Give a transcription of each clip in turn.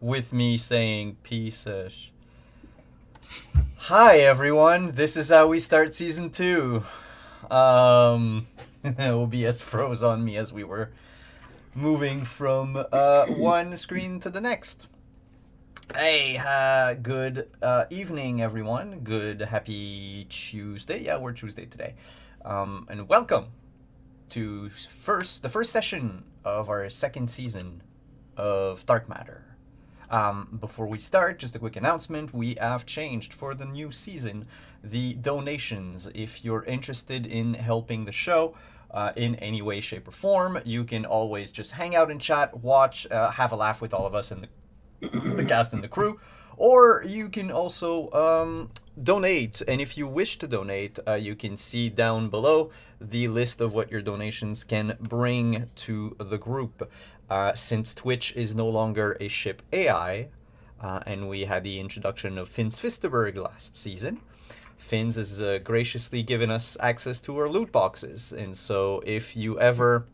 with me saying peace. Hi everyone, this is how we start season 2. OBS froze on me as we were moving from one screen to the next. Hey, good evening everyone. Good happy Tuesday. Yeah, we're Tuesday today. And welcome to the first session of our second season of Dark Matter. Before we start, just a quick announcement. We have changed for the new season the donations. If you're interested in helping the show in any way, shape, or form, you can always just hang out and chat, watch, have a laugh with all of us and the cast and the crew. Or you can also donate. And if you wish to donate, you can see down below the list of what your donations can bring to the group. Since Twitch is no longer a ship AI, and we had the introduction of Fins Fisterberg last season, Fins has graciously given us access to our loot boxes. And so if you ever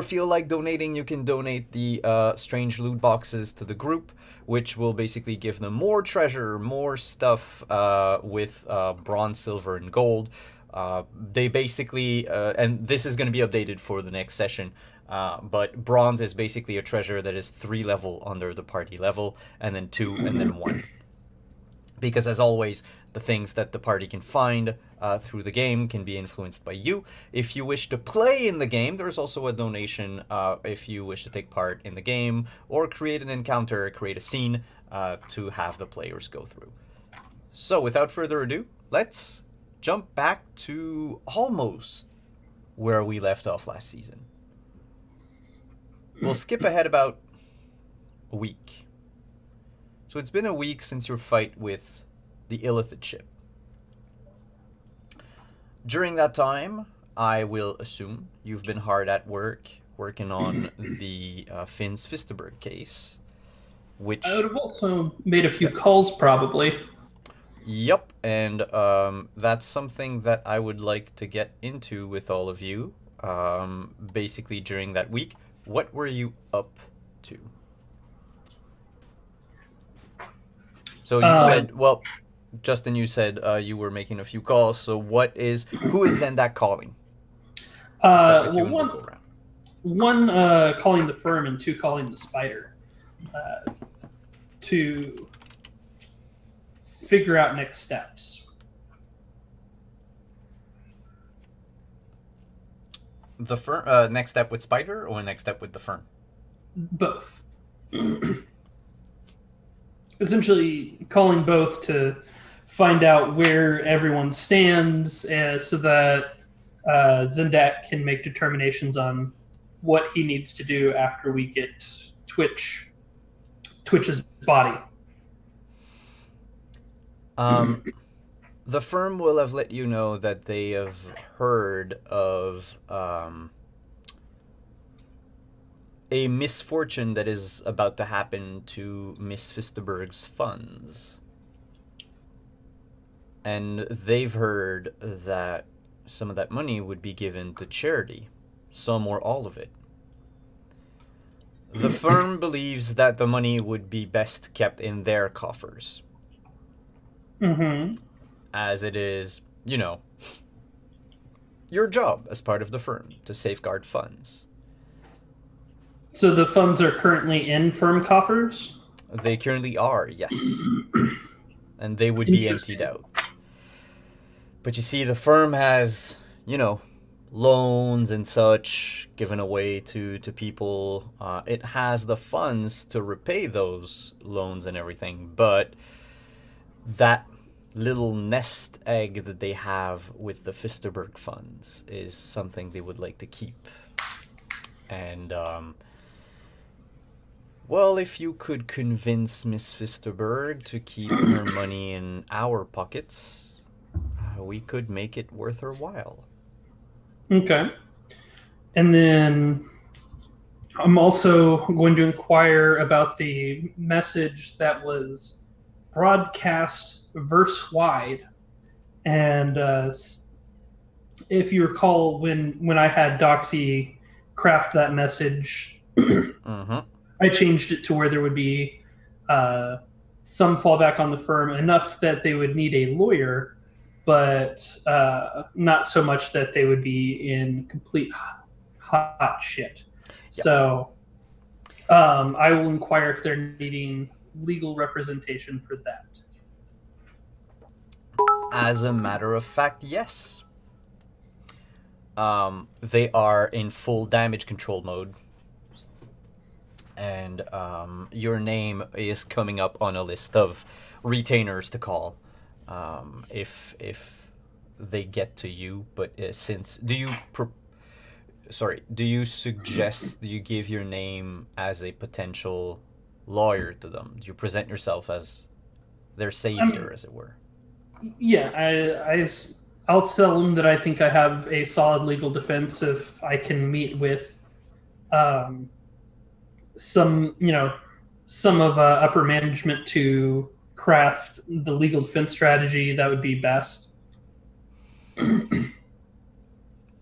feel like donating, you can donate the strange loot boxes to the group, which will basically give them more treasure, more stuff with bronze, silver, and gold. They basically, and this is going to be updated for the next session, but bronze is basically a treasure that is 3 level under the party level, and then 2, and then 1. Because as always, the things that the party can find through the game can be influenced by you. If you wish to play in the game, there's also a donation if you wish to take part in the game or create an encounter, create a scene to have the players go through. So without further ado, let's jump back to almost where we left off last season. We'll skip ahead about a week. So it's been a week since your fight with the Illithid ship. During that time, I will assume you've been hard at work, working on the Fins Fisterberg case, which... I would have also made a few calls, probably. Yep, and that's something that I would like to get into with all of you. Basically, during that week, what were you up to? So you said, well, Justin, you said you were making a few calls. So who is Zendak calling? Start with you and we'll go around. One calling the firm and 2 calling the spider to figure out next steps. The firm, next step with Spider or next step with the firm? Both. Essentially, calling both to find out where everyone stands so that Zendak can make determinations on what he needs to do after we get Twitch's body. The firm will have let you know that they have heard of a misfortune that is about to happen to Miss Fisterberg's funds. And they've heard that some of that money would be given to charity, some or all of it. The firm believes that the money would be best kept in their coffers. Mm-hmm. As it is, your job as part of the firm to safeguard funds. So the funds are currently in firm coffers? They currently are, yes. And they would be emptied out. But you see, the firm has, loans and such given away to people. It has the funds to repay those loans and everything, but that little nest egg that they have with the Fisterberg funds is something they would like to keep. And, well, if you could convince Miss Fisterberg to keep her money in our pockets, we could make it worth her while. Okay. And then I'm also going to inquire about the message that was broadcast verse wide. And if you recall, when I had Doxy craft that message, Mm-hmm. I changed it to where there would be some fallback on the firm, enough that they would need a lawyer, but not so much that they would be in complete hot shit. Yeah. So I will inquire if they're needing legal representation for that. As a matter of fact, yes. They are in full damage control mode. And your name is coming up on a list of retainers to call if they get to you. But since do you suggest, do you give your name as a potential lawyer to them? Do you present yourself as their savior, as it were? Yeah, I'll tell them that I think I have a solid legal defense if I can meet with some of upper management to craft the legal defense strategy. That would be best.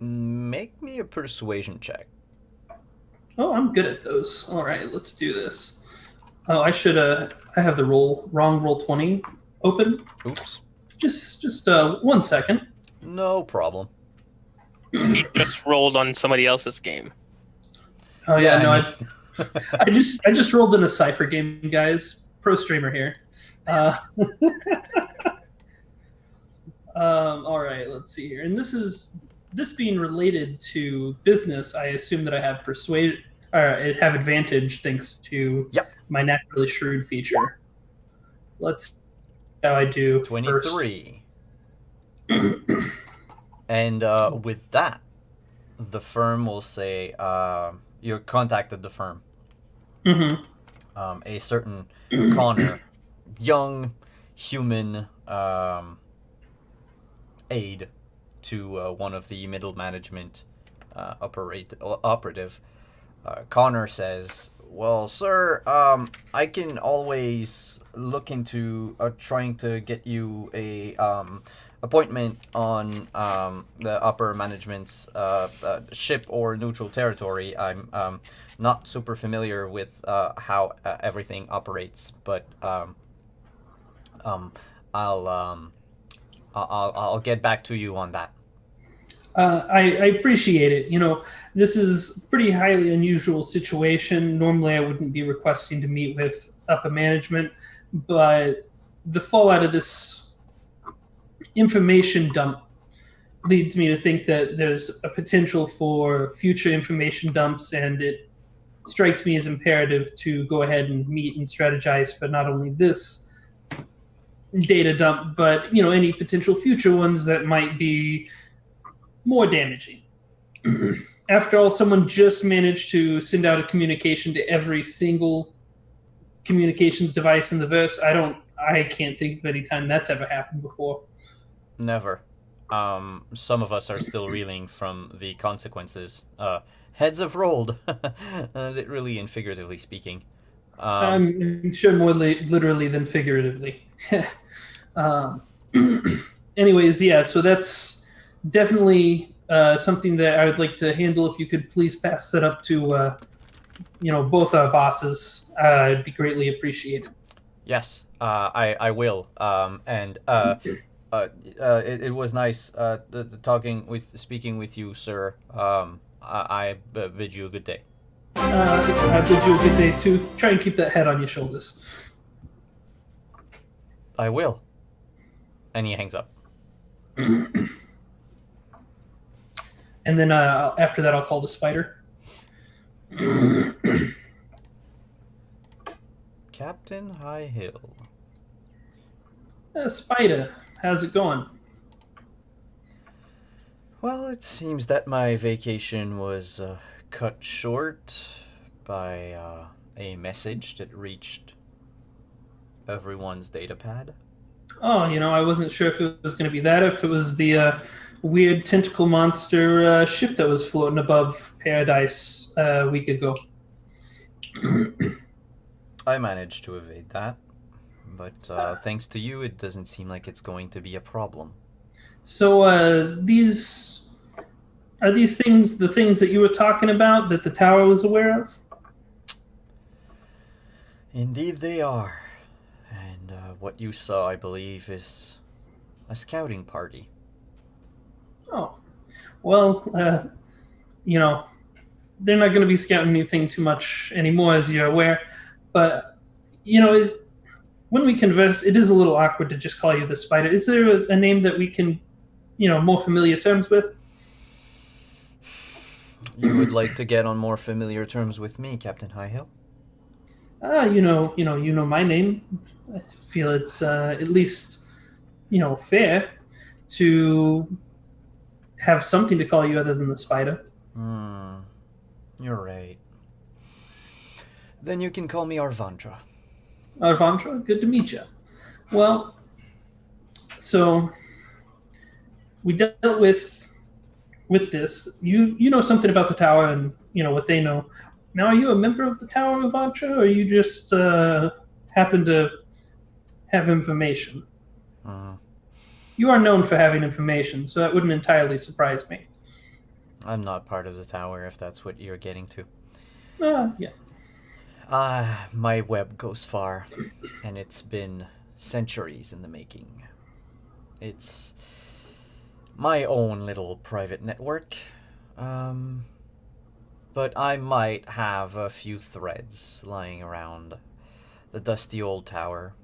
Make me a persuasion check. Oh, I'm good at those. All right, let's do this. Oh, I have the wrong roll 20 open. Oops. Just 1 second. No problem. He just rolled on somebody else's game. Oh yeah, no, I just rolled in a Cypher game, guys. Pro streamer here. All right, let's see here. And this being related to business, I assume that I have have advantage thanks to my naturally shrewd feature. Let's see how I do. 23. And with that, the firm will say, you contacted the firm. Mm-hmm. A certain Connor, young human aide to one of the middle management operative. Connor says, well, sir, I can always look into trying to get you a appointment on the upper management's ship or neutral territory. I'm not super familiar with how everything operates, but I'll get back to you on that. I appreciate it. This is a pretty highly unusual situation. Normally, I wouldn't be requesting to meet with upper management, but the fallout of this information dump leads me to think that there's a potential for future information dumps, and it strikes me as imperative to go ahead and meet and strategize for not only this data dump, but any potential future ones that might be more damaging. After all, someone just managed to send out a communication to every single communications device in the verse. I can't think of any time that's ever happened before. Never. Some of us are still reeling from the consequences. Heads have rolled, literally and figuratively speaking. I'm sure more literally than figuratively. Anyways, yeah, so that's definitely something that I would like to handle. If you could please pass that up to both our bosses, it'd be greatly appreciated. Yes, I will. It was nice speaking with you, sir. I bid you a good day. I bid you a good day too. Try and keep that head on your shoulders. I will. And he hangs up. And then after that, I'll call the spider. Captain Highhill. Spider, how's it going? Well, it seems that my vacation was cut short by a message that reached everyone's datapad. Oh, I wasn't sure if it was going to be that, if it was the weird tentacle monster ship that was floating above Paradise a week ago. I managed to evade that, but thanks to you, it doesn't seem like it's going to be a problem. So are these things the things that you were talking about that the tower was aware of? Indeed they are. And what you saw, I believe, is a scouting party. Oh, well, you know, they're not going to be scouting anything too much anymore, as you're aware. But, when we converse, it is a little awkward to just call you the Spider. Is there a name that we can, more familiar terms with? You would like to get on more familiar terms with me, Captain Highhill? You know my name. I feel it's at least, fair to have something to call you other than the Spider. You're right. Then you can call me Arvandra. Arvandra, good to meet you. Well, so we dealt with this. You know something about the tower, and what they know. Now, are you a member of the Tower of Arvandra, or you just happen to have information? You are known for having information, so that wouldn't entirely surprise me. I'm not part of the tower, if that's what you're getting to. Yeah. My web goes far, and it's been centuries in the making. It's my own little private network, but I might have a few threads lying around the dusty old tower.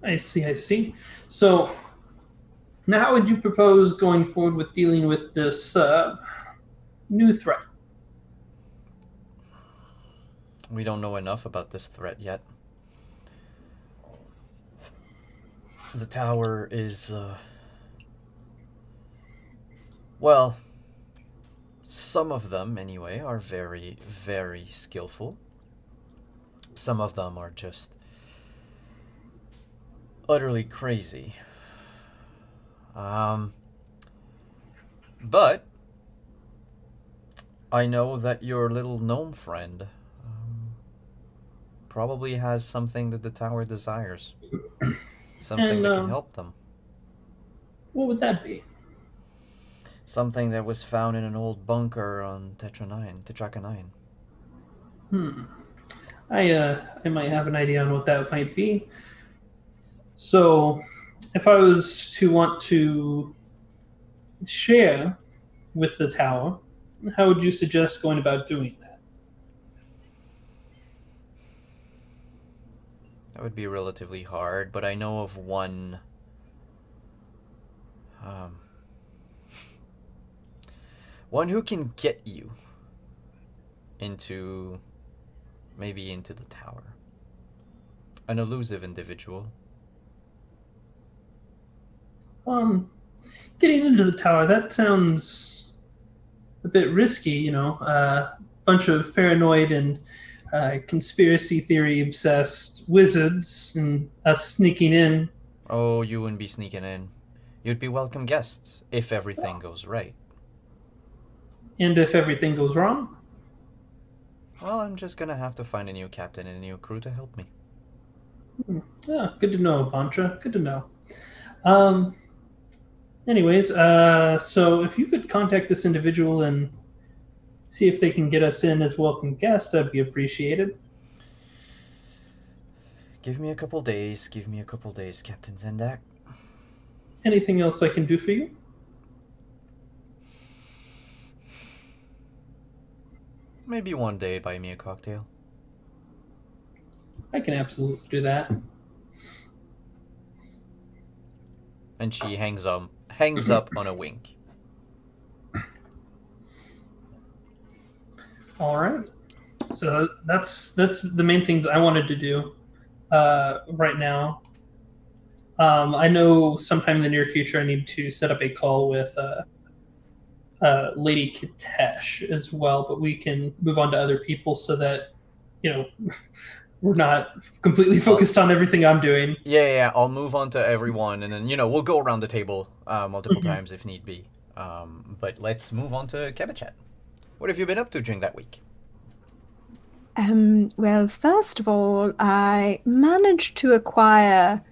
I see. So, now how would you propose going forward with dealing with this new threat? We don't know enough about this threat yet. The tower is, well, some of them, anyway, are very, very skillful. Some of them are just utterly crazy. But I know that your little gnome friend probably has something that the tower desires. Something that can help them. What would that be? Something that was found in an old bunker on Tetraka 9. I might have an idea on what that might be. So, if I was to want to share with the tower, how would you suggest going about doing that? That would be relatively hard, but I know of one who can get you into the tower. An elusive individual. Getting into the tower, that sounds a bit risky, a bunch of paranoid and conspiracy theory obsessed wizards and us sneaking in. Oh, you wouldn't be sneaking in. You'd be welcome guests if everything goes right. And if everything goes wrong? Well, I'm just gonna have to find a new captain and a new crew to help me. Yeah, good to know, Vantra. Good to know. Anyways, so if you could contact this individual and see if they can get us in as welcome guests, that'd be appreciated. Give me a couple days, Captain Zendak. Anything else I can do for you? Maybe one day buy me a cocktail. I can absolutely do that. And she hangs up on a wink. All right. So that's the main things I wanted to do right now. I know sometime in the near future I need to set up a call with Lady Kitesh as well, but we can move on to other people so that we're not completely focused on everything I'm doing. Yeah. I'll move on to everyone, and then we'll go around the table multiple times if need be. But let's move on to Kebachet. What have you been up to during that week? Well, first of all, I managed to acquire.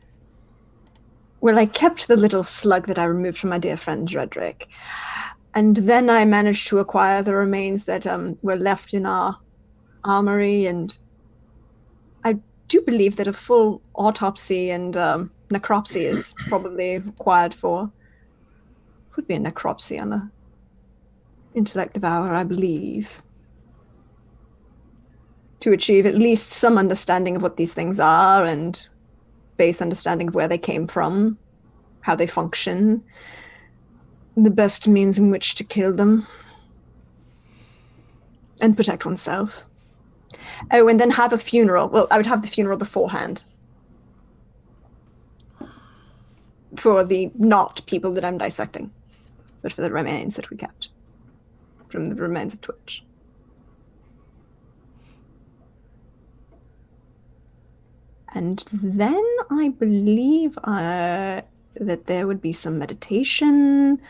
Well, I kept the little slug that I removed from my dear friend Dredrick. And then I managed to acquire the remains that were left in our armory, and I do believe that a full autopsy and necropsy is probably required for. Would be a necropsy on a intellect devourer, I believe, to achieve at least some understanding of what these things are and base understanding of where they came from, how they function, the best means in which to kill them, and protect oneself. Oh, and then have a funeral. Well, I would have the funeral beforehand. For the not people that I'm dissecting, but for the remains that we kept from the remains of Twitch. And then I believe that there would be some meditation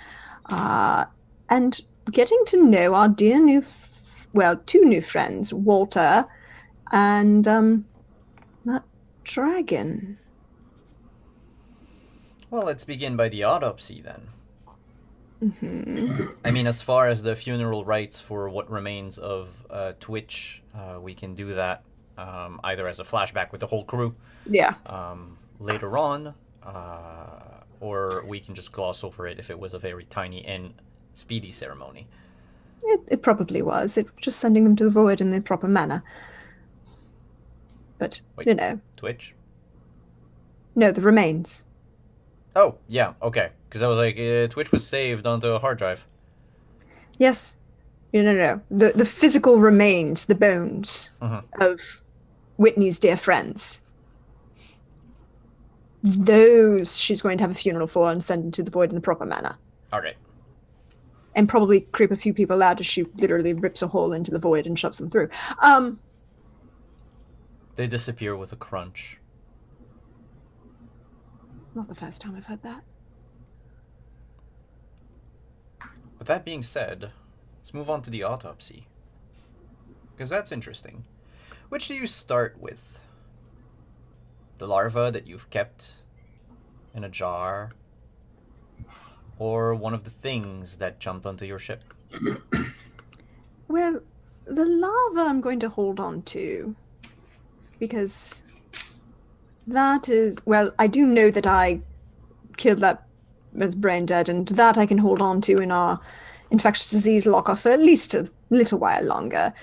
and getting to know our dear two new friends, Walter and that dragon. Well, let's begin by the autopsy then. Mm-hmm. I mean, as far as the funeral rites for what remains of Twitch, we can do that either as a flashback with the whole crew. Yeah. Later on, or we can just gloss over it if it was a very tiny and speedy ceremony. It probably was. It was just sending them to the void in the proper manner. But, Wait, you know. Twitch? No, the remains. Oh, yeah, okay. Because I was like, Twitch was saved onto a hard drive. Yes. No. The physical remains, the bones of Whitney's dear friends. Those she's going to have a funeral for and send into the void in the proper manner. Okay. And probably creep a few people out as she literally rips a hole into the void and shoves them through. They disappear with a crunch. Not the first time I've heard that. With that being said, let's move on to the autopsy. Because that's interesting. Which do you start with? The larva that you've kept in a jar? Or one of the things that jumped onto your ship? Well, the larva I'm going to hold on to. Because that is... Well, I do know that I killed that as brain dead, and that I can hold on to in our infectious disease locker for at least a little while longer.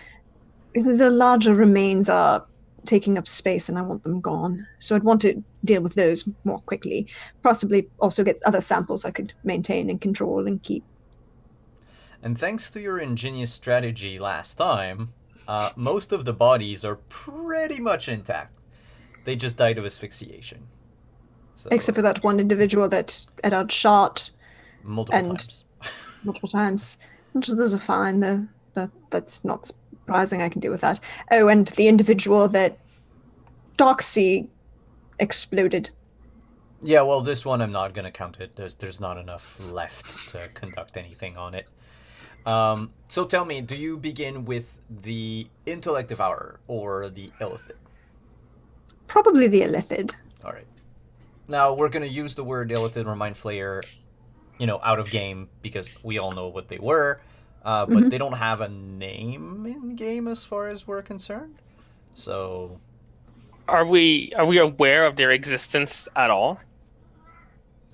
The larger remains are taking up space and I want them gone. So I'd want to deal with those more quickly. Possibly also get other samples I could maintain and control and keep. And thanks to your ingenious strategy last time, most of the bodies are pretty much intact. They just died of asphyxiation. So, except for that one individual that Eddard shot. multiple times. Multiple times. And those are fine. That's not surprising. I can deal with that. Oh, and the individual that Doxy exploded. Yeah, well, this one I'm not gonna count it. There's not enough left to conduct anything on it. So tell me, do you begin with the intellect devourer or the illithid? Probably the illithid. All right. Now we're gonna use the word illithid or mind flayer, out of game because we all know what they were, but they don't have a name in game as far as we're concerned. So, Are we aware of their existence at all?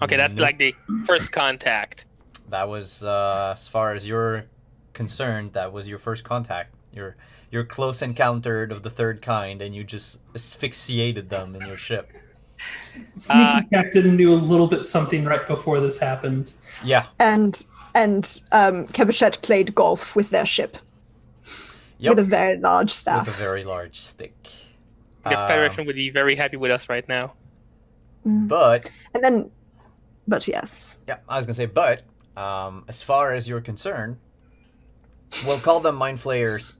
Okay, that's Nope. like the first contact. that was as far as you're concerned. That was your first contact. Your close encounter of the third kind, and you just asphyxiated them in your ship. Sneaky Captain knew a little bit something right before this happened. Yeah. And Kebachet played golf with their ship. Yep. With a very large staff. With a very large stick. The Federation would be very happy with us right now. But But yes. yeah, I was gonna say, but as far as you're concerned, we'll call them mind flayers.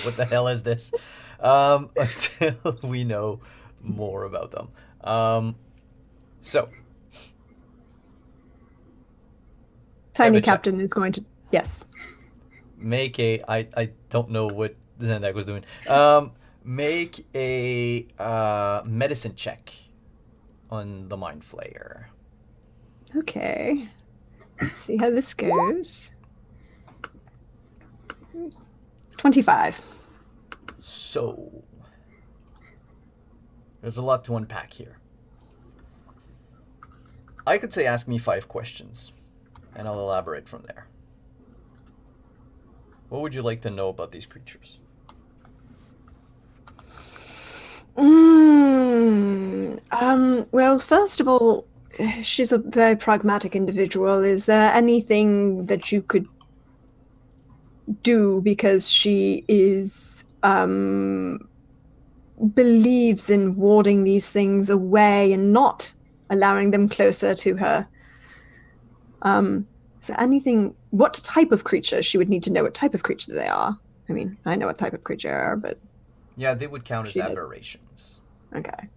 What the hell is this? Until we know more about them. So Tiny Kebachet. Captain is going to... Yes. make I don't know what Zendak was doing. Make a medicine check on the mind flayer. Okay. Let's see how this goes. 25. So, there's a lot to unpack here. I could say ask me 5 questions, and I'll elaborate from there. What would you like to know about these creatures? Well, first of all, she's a very pragmatic individual. Is there anything that you could do, because she is believes in warding these things away and not allowing them closer to her? Is there anything? What type of creature? She would need to know what type of creature they are. I mean, I know what type of creature they are, but Yeah, they would count as She doesn't. aberrations. okay.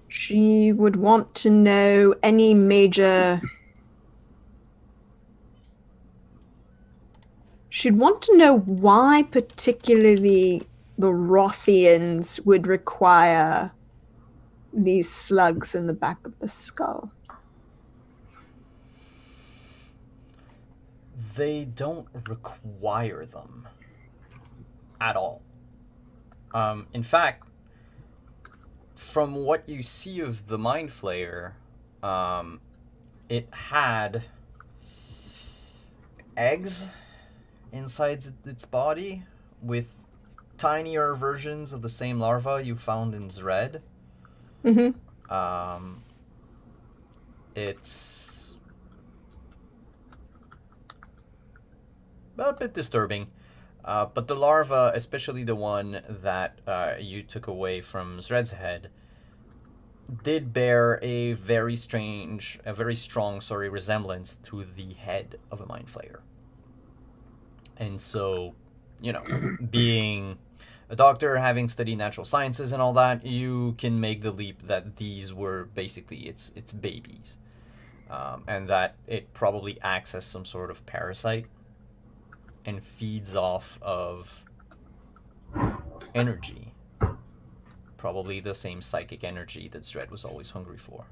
She would want to know any major. She'd want to know why particularly the Rothians would require these slugs in the back of the skull. They don't require them at all. In fact, from what you see of the Mind Flayer, it had eggs inside its body with tinier versions of the same larva you found in Zred. Mm-hmm. It's a bit disturbing. But the larva, especially the one that you took away from Zred's head, did bear a very strong, resemblance to the head of a Mind Flayer. And so, being a doctor, having studied natural sciences and all that, you can make the leap that these were basically its babies. And that it probably acts as some sort of parasite and feeds off of energy. Probably the same psychic energy that Zred was always hungry for.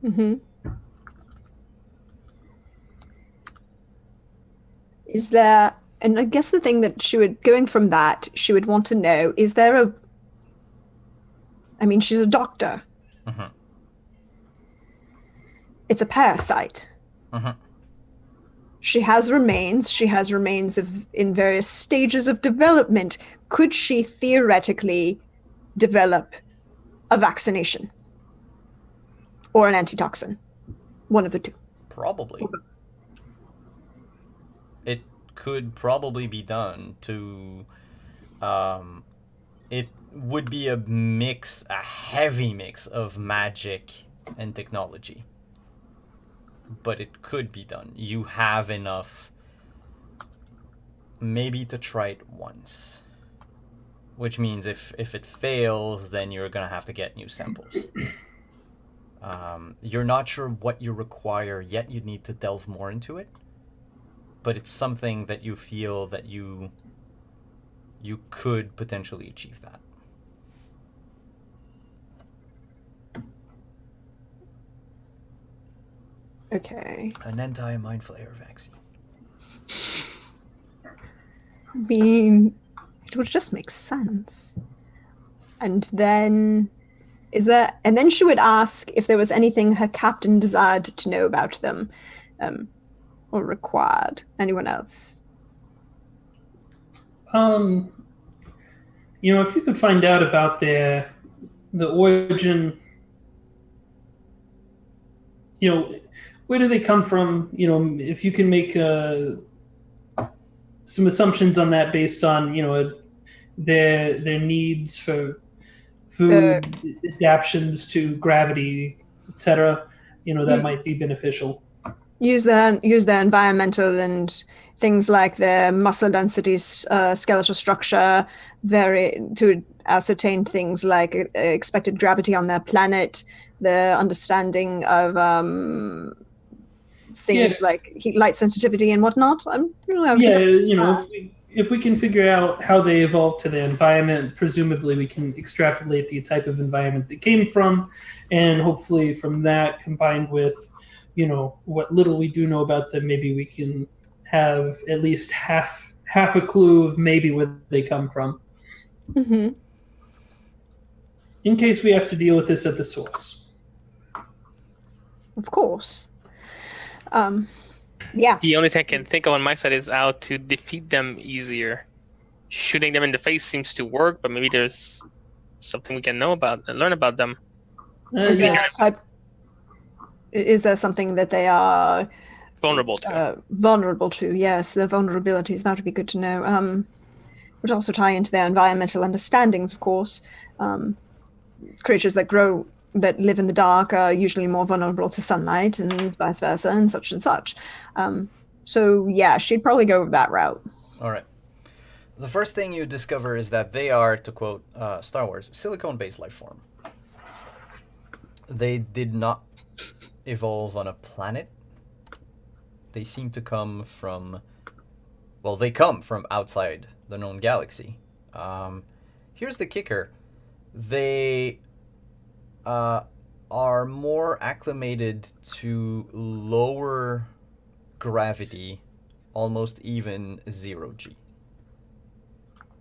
Mm-hmm. Is there, and I guess the thing that going from that, she would want to know, is there I mean, she's a doctor. Mm-hmm. It's a parasite. Mm-hmm. She has remains. She has remains in various stages of development. Could she theoretically develop a vaccination or an antitoxin? One of the two. Probably. It could probably be done to... it would be a heavy mix of magic and technology. But it could be done. You have enough maybe to try it once. Which means if it fails, then you're going to have to get new samples. You're not sure what you require yet. You need to delve more into it. But it's something that you feel that you could potentially achieve that. Okay. An anti-Mind Flayer vaccine. I mean, it would just make sense. And then, and then she would ask if there was anything her captain desired to know about them, or required. Anyone else? If you could find out about the origin, where do they come from? If you can make some assumptions on that based on their needs for food, adaptations to gravity, etc. That might be beneficial. Use their environmental and things like their muscle density, skeletal structure, to ascertain things like expected gravity on their planet, their understanding of things like heat, light sensitivity and whatnot. If we can figure out how they evolved to the environment, presumably we can extrapolate the type of environment they came from, and hopefully from that, combined with what little we do know about them, maybe we can have at least half a clue of maybe where they come from, Mm-hmm. in case we have to deal with this at the source. Of course. Yeah. The only thing I can think of on my side is how to defeat them easier. Shooting them in the face seems to work, but maybe there's something we can know about and learn about them. Is there Yes. is there something that they are Vulnerable to. vulnerable to? Yes, their vulnerabilities. That would be good to know. Would also tie into their environmental understandings, of course. Creatures that live in the dark are usually more vulnerable to sunlight, and vice versa, and such and such. So yeah, she'd probably go with that route. All right. The first thing you discover is that they are, to quote Star Wars, silicone-based life form. They did not evolve on a planet. They seem to come from... Well, they come from outside the known galaxy. Here's the kicker. They are more acclimated to lower gravity, almost even 0G.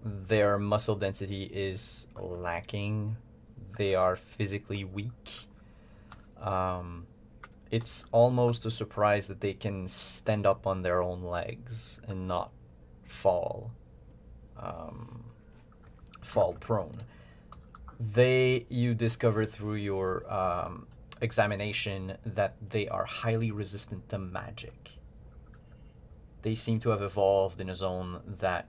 Their muscle density is lacking. They are physically weak. It's almost a surprise that they can stand up on their own legs and not fall prone. You discover through your examination that they are highly resistant to magic. They seem to have evolved in a zone that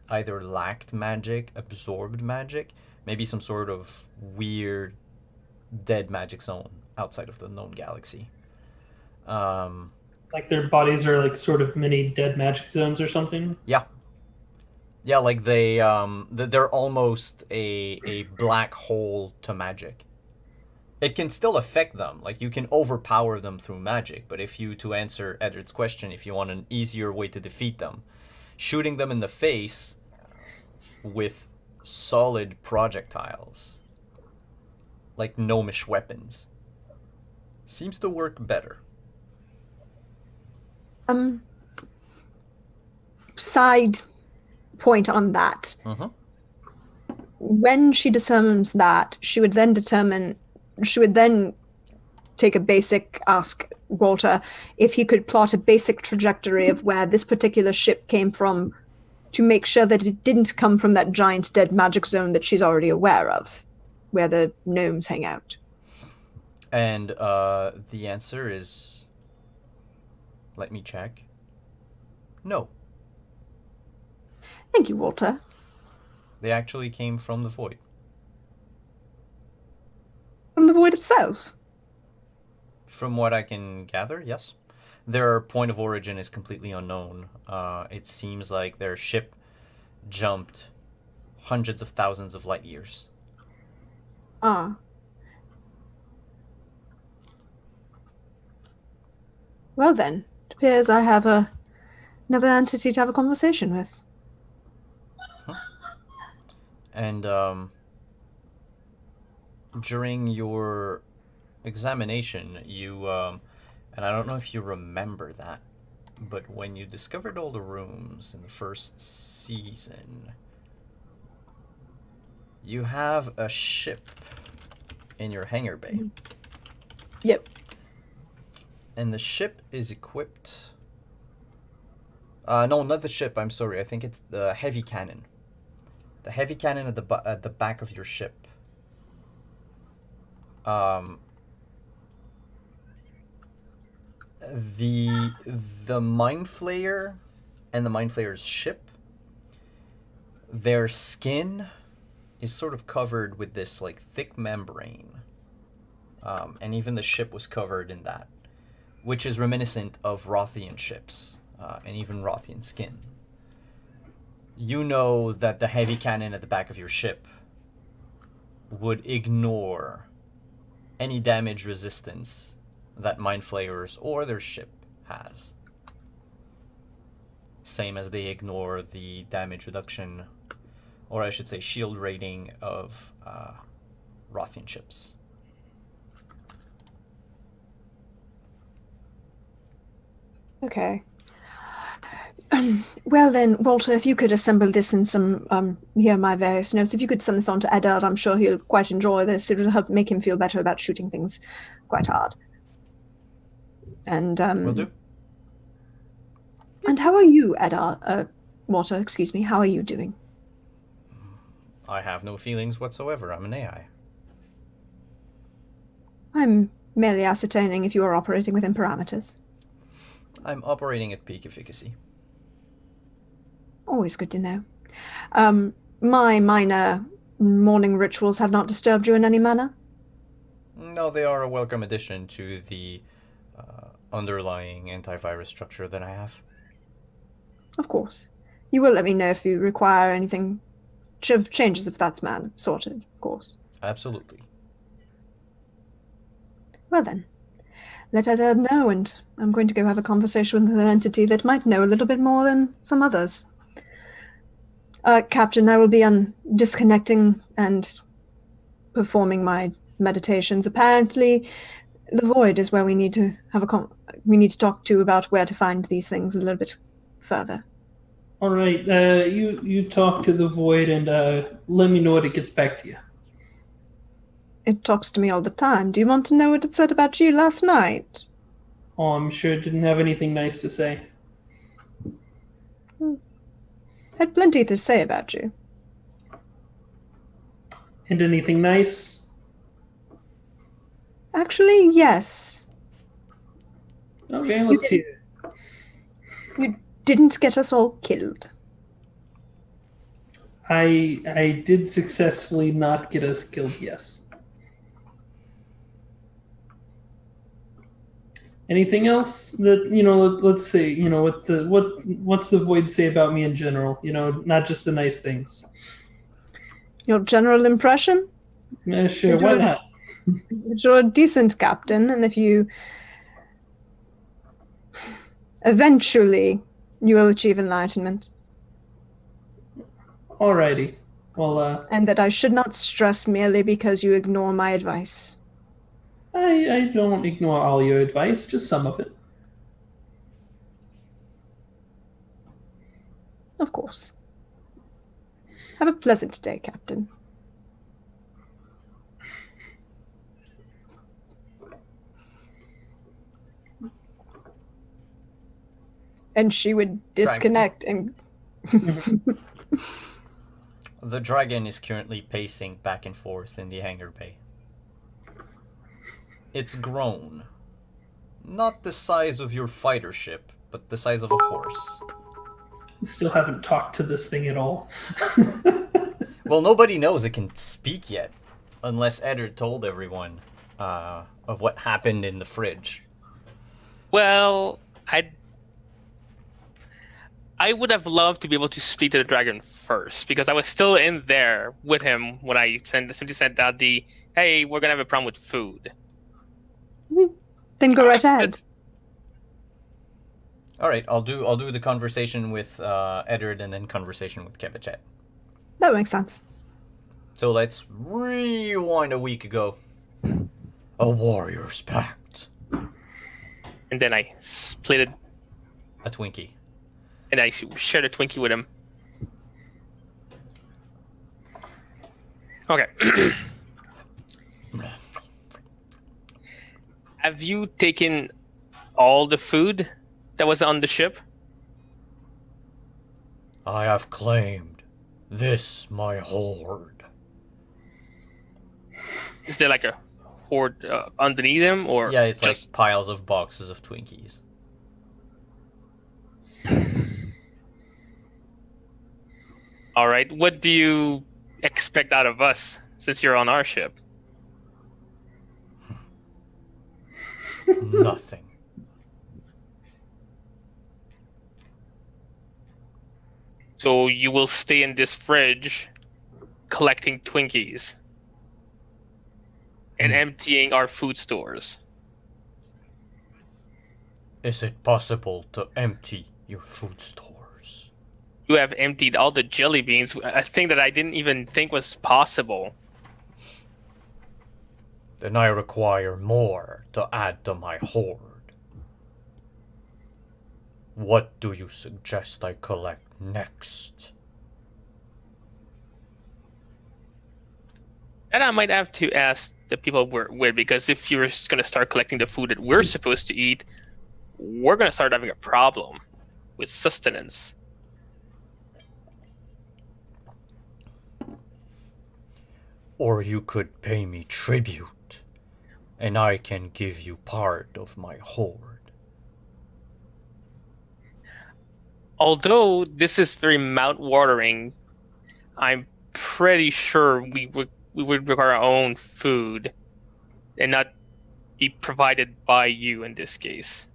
either lacked magic, absorbed magic, maybe some sort of weird dead magic zone outside of the known galaxy. Like their bodies are like sort of mini dead magic zones or something. Yeah, like they're almost a black hole to magic. It can still affect them, like you can overpower them through magic, but to answer Edward's question, if you want an easier way to defeat them, shooting them in the face with solid projectiles, like gnomish weapons, seems to work better. Side point on that. Mm-hmm. When she determines that, she would then take a basic, ask Walter if he could plot a basic trajectory of where this particular ship came from, to make sure that it didn't come from that giant dead magic zone that she's already aware of, where the gnomes hang out. And the answer is, let me check. No. Thank you, Walter. They actually came from the void. From the void itself? From what I can gather, yes. Their point of origin is completely unknown. It seems like their ship jumped hundreds of thousands of light years. Ah. Well then, it appears I have another entity to have a conversation with. And during your examination, you, and I don't know if you remember that, but when you discovered all the rooms in the first season, you have a ship in your hangar bay. Yep. And the ship is equipped... no, not the ship, I'm sorry. I think it's the heavy cannon. The heavy cannon at the back of your ship. The Mind Flayer and the Mind Flayer's ship, their skin is sort of covered with this like thick membrane. And even the ship was covered in that, which is reminiscent of Rothian ships, and even Rothian skin. You know that the heavy cannon at the back of your ship would ignore any damage resistance that Mind Flayers or their ship has. Same as they ignore the damage reduction, or I should say shield rating of Rothian ships. Okay. Well then, Walter, if you could assemble this in some, here are my various notes. If you could send this on to Eddard, I'm sure he'll quite enjoy this. It will help make him feel better about shooting things quite hard. And, Will do. And how are you, Eddard? Walter, excuse me, how are you doing? I have no feelings whatsoever. I'm an AI. I'm merely ascertaining if you are operating within parameters. I'm operating at peak efficacy. Always good to know. My minor morning rituals have not disturbed you in any manner? No, they are a welcome addition to the underlying antivirus structure that I have. Of course. You will let me know if you require anything, changes of that sort, of course. Absolutely. Well then, let Eddard know, and I'm going to go have a conversation with an entity that might know a little bit more than some others. Captain, I will be disconnecting and performing my meditations. Apparently, the void is where we need to have we need to talk to about where to find these things a little bit further. All right, you talk to the void and let me know when it gets back to you. It talks to me all the time. Do you want to know what it said about you last night? Oh, I'm sure it didn't have anything nice to say. Had plenty to say about you. And anything nice? Actually, yes. Okay, let's hear it. You didn't get us all killed. I did successfully not get us killed, yes. Anything else that, let's see, what's the void say about me in general? Not just the nice things. Your general impression? Yeah, sure, why not? You're a decent captain, and if you eventually you will achieve enlightenment. Alrighty. Well, and that I should not stress merely because you ignore my advice. I don't ignore all your advice, just some of it. Of course. Have a pleasant day, Captain. And she would disconnect and... The dragon is currently pacing back and forth in the hangar bay. It's grown. Not the size of your fighter ship, but the size of a horse. Still haven't talked to this thing at all. Well, nobody knows it can speak yet, unless Eddard told everyone of what happened in the fridge. Well, I would have loved to be able to speak to the dragon first, because I was still in there with him when I simply sent out the, hey, we're going to have a problem with food. Then go right ahead. All right, I'll do the conversation with Eddard and then conversation with Kevichet. That makes sense. So let's rewind a week ago. A warrior's pact. And then I split a Twinkie. And I shared a Twinkie with him. Okay. Have you taken all the food that was on the ship? I have claimed this my hoard. Is there like a hoard underneath them, or yeah, it's just... like piles of boxes of Twinkies. All right. What do you expect out of us since you're on our ship? Nothing. So you will stay in this fridge collecting Twinkies and emptying our food stores. Is it possible to empty your food stores? You have emptied all the jelly beans, a thing that I didn't even think was possible. Then I require more to add to my hoard. What do you suggest I collect next? And I might have to ask the people we're with, because if you're going to start collecting the food that we're supposed to eat, we're going to start having a problem with sustenance. Or you could pay me tribute, and I can give you part of my hoard. Although this is very mouth-watering, I'm pretty sure we would require our own food and not be provided by you in this case.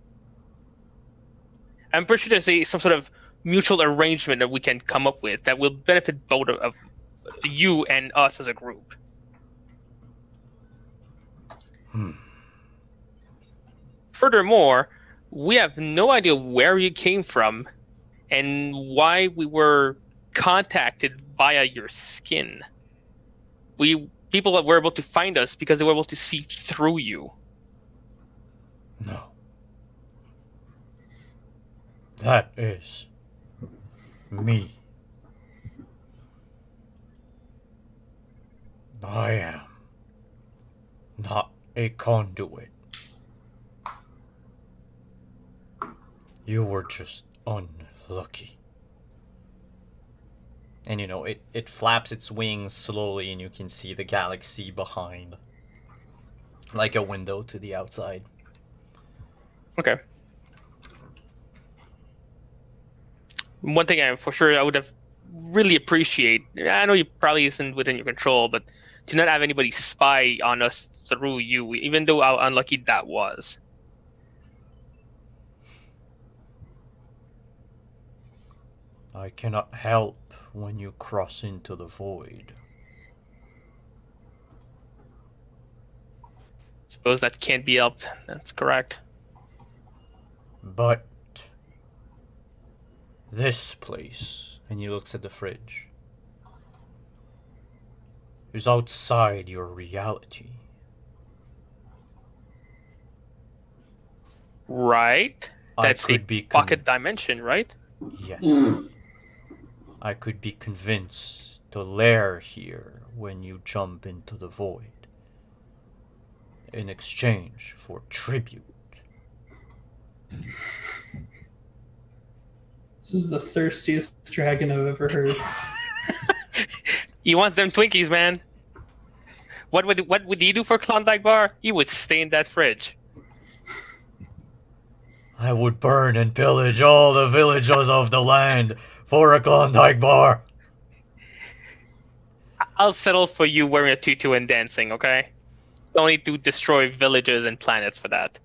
I'm pretty sure there's some sort of mutual arrangement that we can come up with that will benefit both of you and us as a group. Furthermore, we have no idea where you came from and why we were contacted via your skin. People were able to find us because they were able to see through you. No. That is me. I am not a conduit. You were just unlucky. And it flaps its wings slowly, and you can see the galaxy behind. Like a window to the outside. Okay. One thing I would have really appreciate, I know it probably isn't within your control, but to not have anybody spy on us through you, even though how unlucky that was. I cannot help when you cross into the void. Suppose that can't be helped. That's correct. But this place, and he looks at the fridge, is outside your reality. Right? That's I could be pocket dimension, right? Yes. I could be convinced to lair here when you jump into the void, in exchange for tribute. This is the thirstiest dragon I've ever heard. He wants them Twinkies, man. What would he do for Klondike Bar? He would stay in that fridge. I would burn and pillage all the villages of the land for a Klondike bar. I'll settle for you wearing a tutu and dancing, okay? Don't need to destroy villages and planets for that.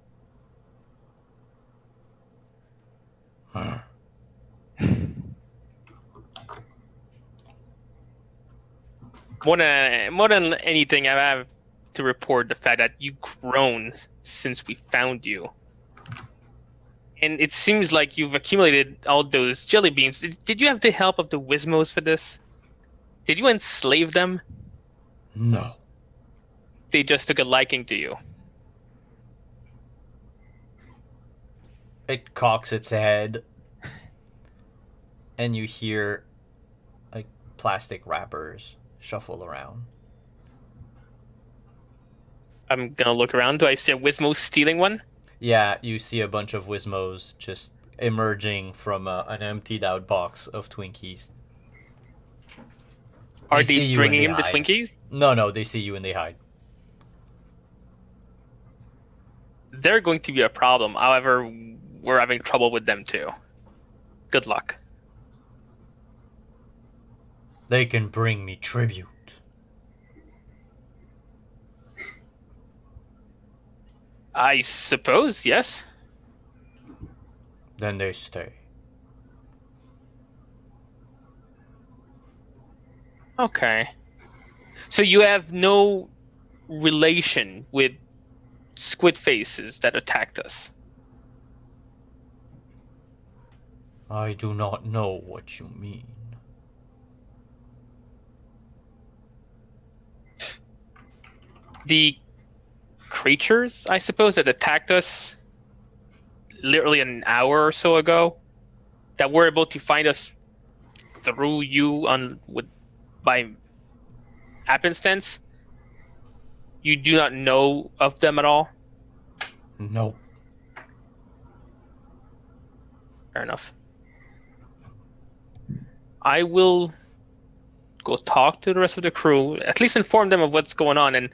More than anything, I have to report the fact that you've grown since we found you. And it seems like you've accumulated all those jelly beans. Did you have the help of the Wismos for this? Did you enslave them? No. They just took a liking to you. It cocks its head, and you hear like plastic wrappers shuffle around. I'm gonna look around. Do I see a Wismo stealing one? Yeah, you see a bunch of Wismos just emerging from an emptied out box of Twinkies. Are see they you bringing and him they the hide. Twinkies? No, they see you and they hide. They're going to be a problem. However, we're having trouble with them too. Good luck. They can bring me tribute. I suppose, yes. Then they stay. Okay. So you have no relation with squid faces that attacked us? I do not know what you mean. The creatures, I suppose, that attacked us literally an hour or so ago, that were able to find us through you by happenstance, you do not know of them at all? Nope. Fair enough. I will go talk to the rest of the crew, at least inform them of what's going on and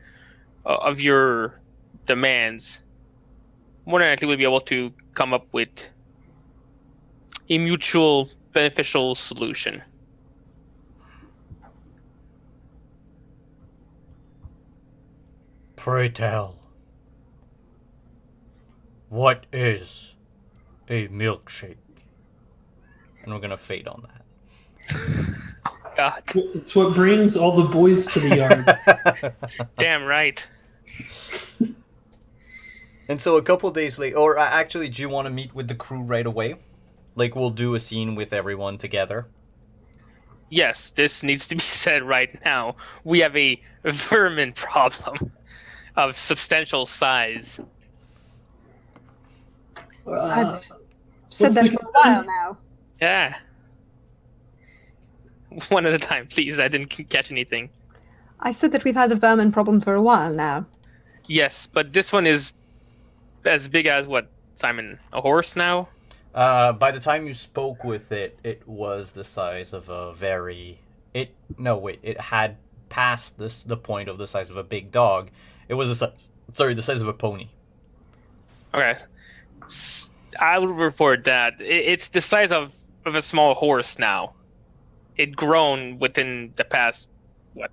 of your demands. More than likely, we'll be able to come up with a mutual beneficial solution. Pray tell, what is a milkshake? And we're gonna fade on that. God, It's what brings all the boys to the yard. damn right. And so a couple days later, or actually, do you want to meet with the crew right away? Like, we'll do a scene with everyone together. Yes, this needs to be said right now. We have a vermin problem of substantial size. I've said what's that the for a while now. Yeah. One at a time, please. I didn't catch anything. I said that we've had a vermin problem for a while now. Yes, but this one is as big as what, Simon? A horse now? By the time you spoke with it, it was the size of a very... It had passed the point of the size of a big dog. It was the size of a pony. Okay. I would report that it's the size of a small horse now. It grown within the past,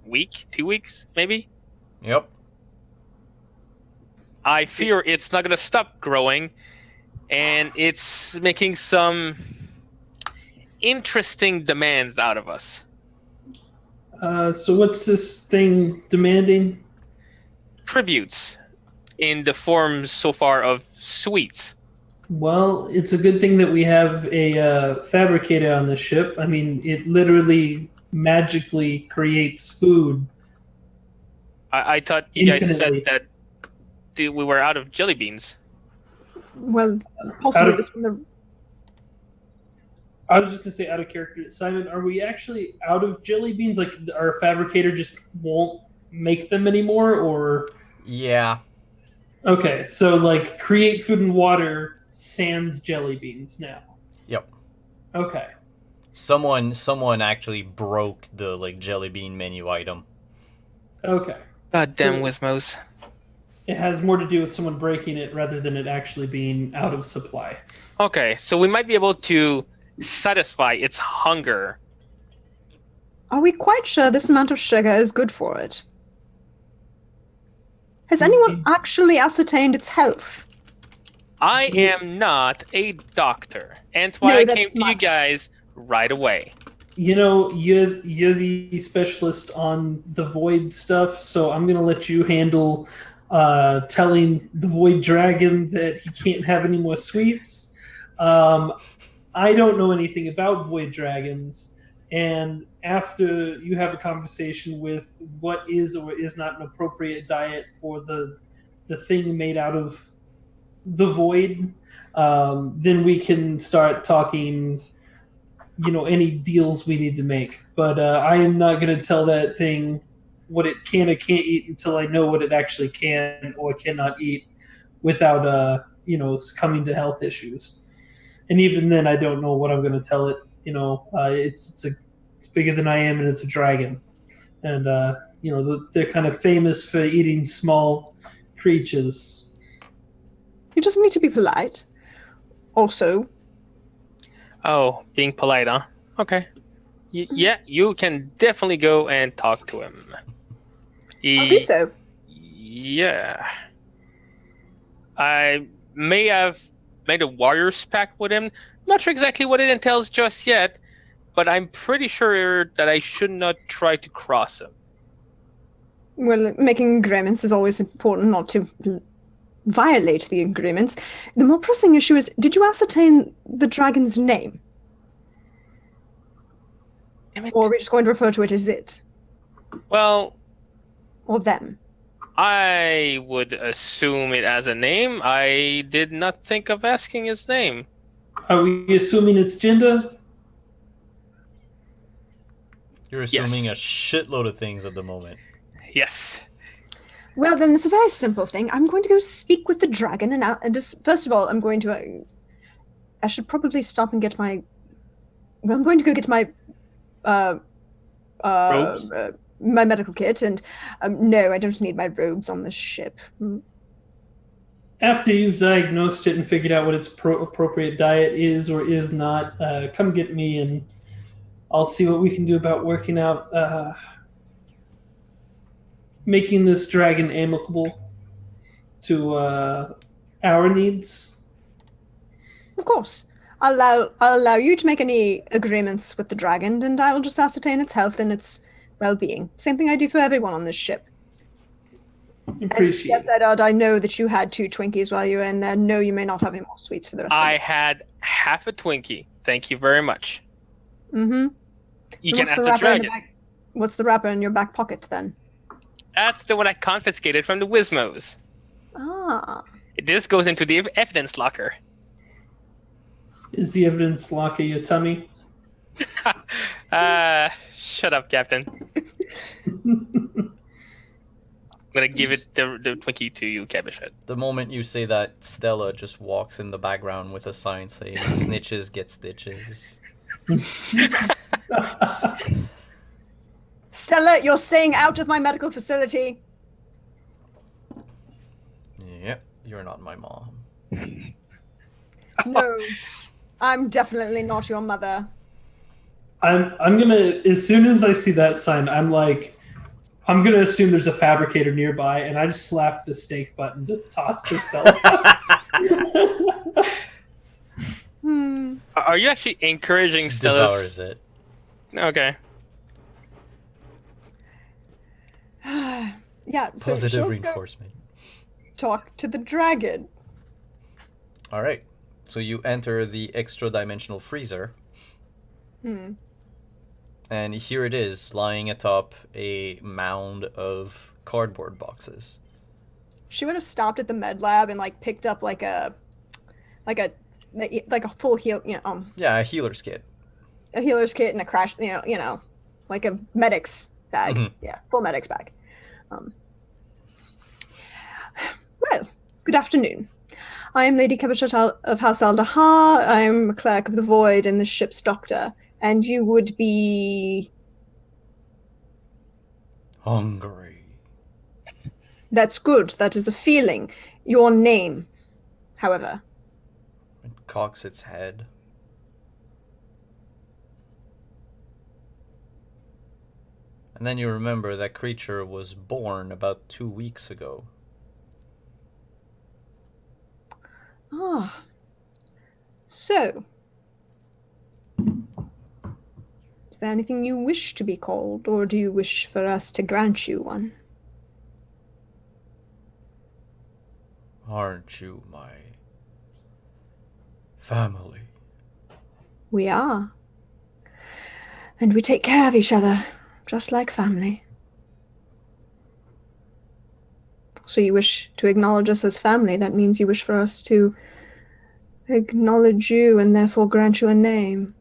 week? 2 weeks, maybe? Yep. I fear it's not going to stop growing, and it's making some interesting demands out of us. So what's this thing demanding? Tributes in the forms so far of sweets. Well, it's a good thing that we have a fabricator on the ship. I mean, it literally magically creates food. I thought you guys Infinitely. said that we were out of jelly beans. Well, possibly Out it of- was from the. I was just gonna say, out of character, Simon, are we actually out of jelly beans? Like, our fabricator just won't make them anymore, or Yeah. okay, so like create food and water sans jelly beans now. Yep. Okay. Someone actually broke the jelly bean menu item. Okay. God damn So- Wismos. It has more to do with someone breaking it rather than it actually being out of supply. Okay, so we might be able to satisfy its hunger. Are we quite sure this amount of sugar is good for it? Has anyone actually ascertained its health? I am not a doctor, and that's why No, I that's came to you smart. guys right away. You know, you're the specialist on the void stuff, so I'm gonna let you handle telling the void dragon that he can't have any more sweets. I don't know anything about void dragons, and after you have a conversation with what is or is not an appropriate diet for the thing made out of the void, then we can start talking, any deals we need to make. But I am not going to tell that thing what it can or can't eat until I know what it actually can or cannot eat without, succumbing to health issues. And even then, I don't know what I'm going to tell it. It's bigger than I am, and it's a dragon. And, they're kind of famous for eating small creatures. You just need to be polite. Also, Oh, being polite, huh? Okay. Yeah, you can definitely go and talk to him. I'll do so. Yeah. I may have made a warrior's pact with him. Not sure exactly what it entails just yet, but I'm pretty sure that I should not try to cross him. Well, making agreements is always important not to violate the agreements. The more pressing issue is, did you ascertain the dragon's name? Damn it. Or are we just going to refer to it as it? Well, Or them? I would assume it as a name. I did not think of asking his name. Are we assuming it's gender? You're assuming Yes. a shitload of things at the moment. Yes. Well, then it's a very simple thing. I'm going to go speak with the dragon, and just first of all, I'm going to. I should probably stop and get my. Well, I'm going to go get my. Robes? My medical kit, and no, I don't need my robes on this ship. After you've diagnosed it and figured out what its appropriate diet is or is not, come get me and I'll see what we can do about working out making this dragon amicable to our needs. Of course. I'll allow you to make any agreements with the dragon, and I will just ascertain its health and its well-being. Same thing I do for everyone on this ship. Appreciate Yes, it. Eddard, I know that you had 2 Twinkies while you were in there. No, you may not have any more sweets for the rest of I the day. had half a Twinkie. Thank you very much. Mm-hmm. You can ask the dragon. What's the wrapper in your back pocket, then? That's the one I confiscated from the Wismos. Ah. This goes into the evidence locker. Is the evidence locker your tummy? Shut up, Captain. I'm gonna give it the Twinkie to you, Cabishet. The moment you say that, Stella just walks in the background with a sign saying "Snitches get stitches." Stella, you're staying out of my medical facility. Yep, you're not my mom. No, I'm definitely not your mother. I'm gonna, as soon as I see that sign, I'm gonna assume there's a fabricator nearby, and I just slap the steak button to toss to Stella. Are you actually encouraging She Stella's? devours it. Okay. Yeah, so Positive she'll go reinforcement. talk to the dragon. All right. So you enter the extra-dimensional freezer, and here it is, lying atop a mound of cardboard boxes. She would have stopped at the med lab and picked up like a full heal, Yeah, a healer's kit. a healer's kit and a crash, like a medic's bag. Mhm. Yeah, full medic's bag. Well, good afternoon. I am Lady Cabichet of House Aldahar. I am a clerk of the Void and the ship's doctor. And you would be... Hungry. That's good. That is a feeling. Your name, however. It cocks its head. And then you remember that creature was born about 2 weeks ago. Ah. So. Is there anything you wish to be called, or do you wish for us to grant you one? Aren't you my family? We are. And we take care of each other, just like family. So you wish to acknowledge us as family. That means you wish for us to acknowledge you and therefore grant you a name.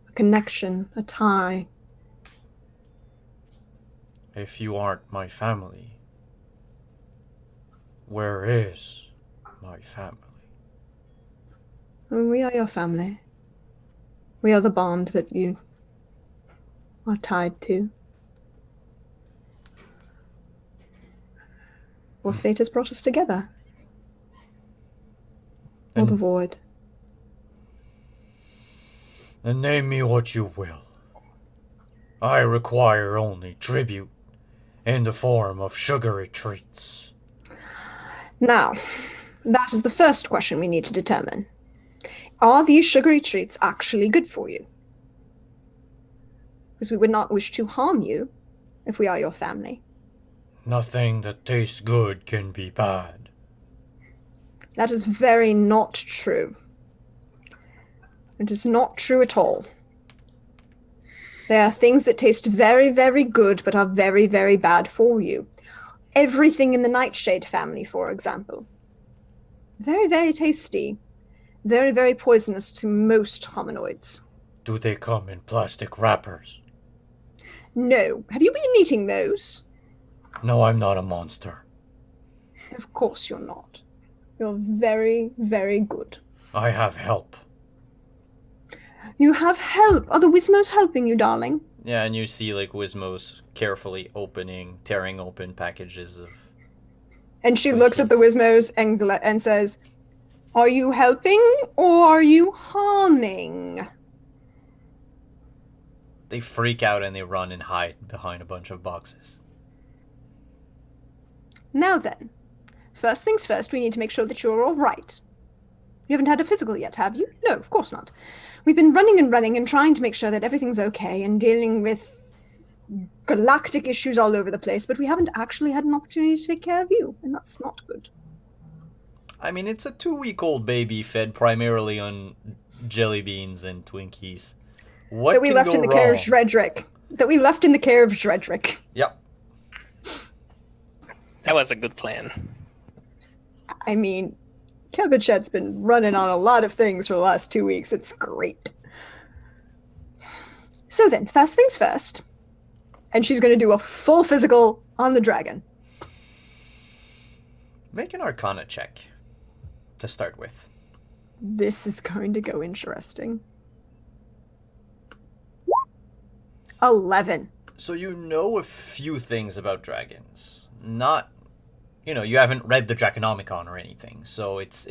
A connection, a tie. If you aren't my family, where is my family? We are your family. We are the bond that you are tied to. Or fate has brought us together. Or the And- void. Then name me what you will. I require only tribute in the form of sugary treats. Now, that is the first question we need to determine. Are these sugary treats actually good for you? Because we would not wish to harm you if we are your family. Nothing that tastes good can be bad. That is very not true. It is not true at all. There are things that taste very, very good but are very, very bad for you. Everything in the Nightshade family, for example. Very, very tasty. Very, very poisonous to most hominoids. Do they come in plastic wrappers? No. Have you been eating those? No, I'm not a monster. Of course you're not. You're very, very good. I have help. You have help. Are the Wismos helping you, darling? Yeah, and you see like Wismos carefully tearing open packages of. And she looks at the Wismos and says, "Are you helping or are you harming?" They freak out and they run and hide behind a bunch of boxes. Now then, first things first, we need to make sure that you're all right. You haven't had a physical yet, have you? No, of course not. We've been running and trying to make sure that everything's okay and dealing with galactic issues all over the place, but we haven't actually had an opportunity to take care of you, and that's not good. I mean, it's a 2-week-old baby fed primarily on jelly beans and Twinkies. What that we can left go in the wrong? care of Shredrick. That we left in the care of Shredrick. Yep. That was a good plan. I mean, Kebachet's been running on a lot of things for the last 2 weeks. It's great. So then, first things first. And she's going to do a full physical on the dragon. Make an Arcana check to start with. This is going to go interesting. 11. So you know a few things about dragons. Not, you haven't read the Draconomicon or anything. So it's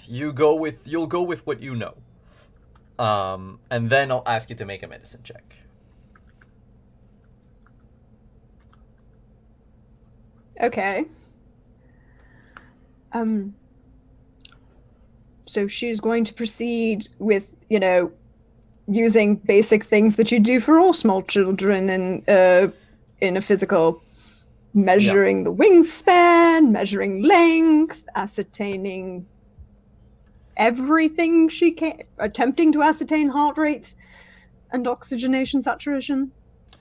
you'll go with what you know. And then I'll ask you to make a medicine check. Okay. So she's going to proceed with, using basic things that you do for all small children and in a physical, measuring the wingspan, measuring length, ascertaining everything she can, attempting to ascertain heart rate and oxygenation saturation.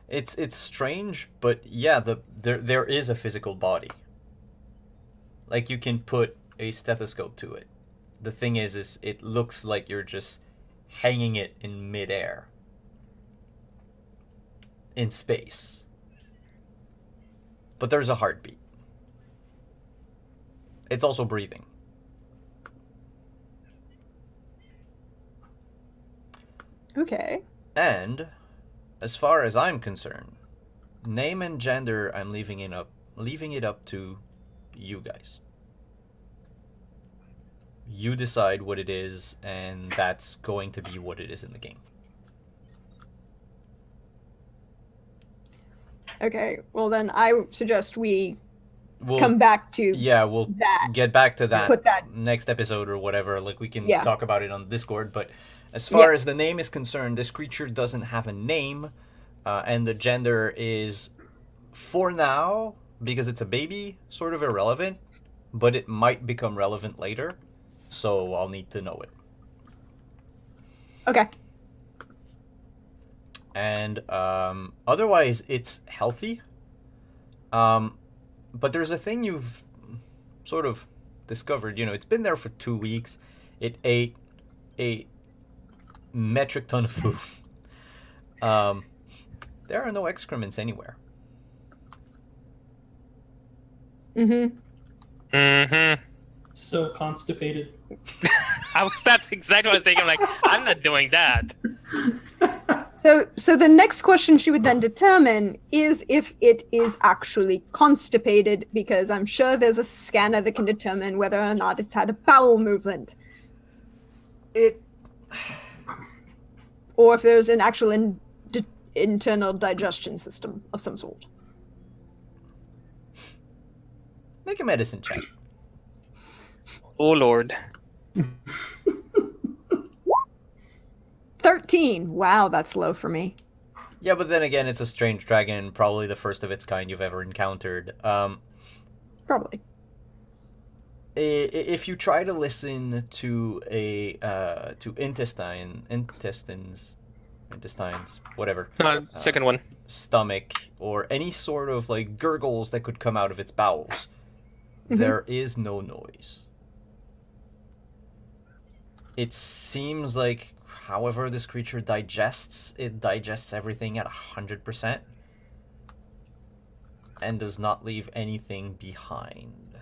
It's strange, but yeah, there is a physical body. Like you can put a stethoscope to it. The thing is it looks like you're just hanging it in midair. In space. But there's a heartbeat. It's also breathing. Okay. And as far as I'm concerned, name and gender I'm leaving it up to you guys. You decide what it is, and that's going to be what it is in the game. Okay, well then I suggest we'll We'll come back to we'll get back to that, Put that- next episode or whatever. Like we can Yeah. talk about it on Discord. But as far as the name is concerned, this creature doesn't have a name, and the gender is, for now, because it's a baby, sort of irrelevant. But it might become relevant later, so I'll need to know it. Okay. And otherwise, it's healthy. But there's a thing you've sort of discovered. It's been there for 2 weeks. It ate a metric ton of food. There are no excrements anywhere. Mm-hmm. Mm-hmm. So constipated. That's exactly what I was thinking. I'm like, I'm not doing that. So the next question she would then determine is if it is actually constipated, because I'm sure there's a scanner that can determine whether or not it's had a bowel movement, or if there's an actual internal digestion system of some sort. Make a medicine check. Oh Lord. 13. Wow, that's low for me. Yeah, but then again, it's a strange dragon, probably the first of its kind you've ever encountered. Probably. If you try to listen to intestines, whatever, No, second one. stomach, or any sort of like gurgles that could come out of its bowels, there is no noise. It seems like, however this creature digests, it digests everything at 100% and does not leave anything behind.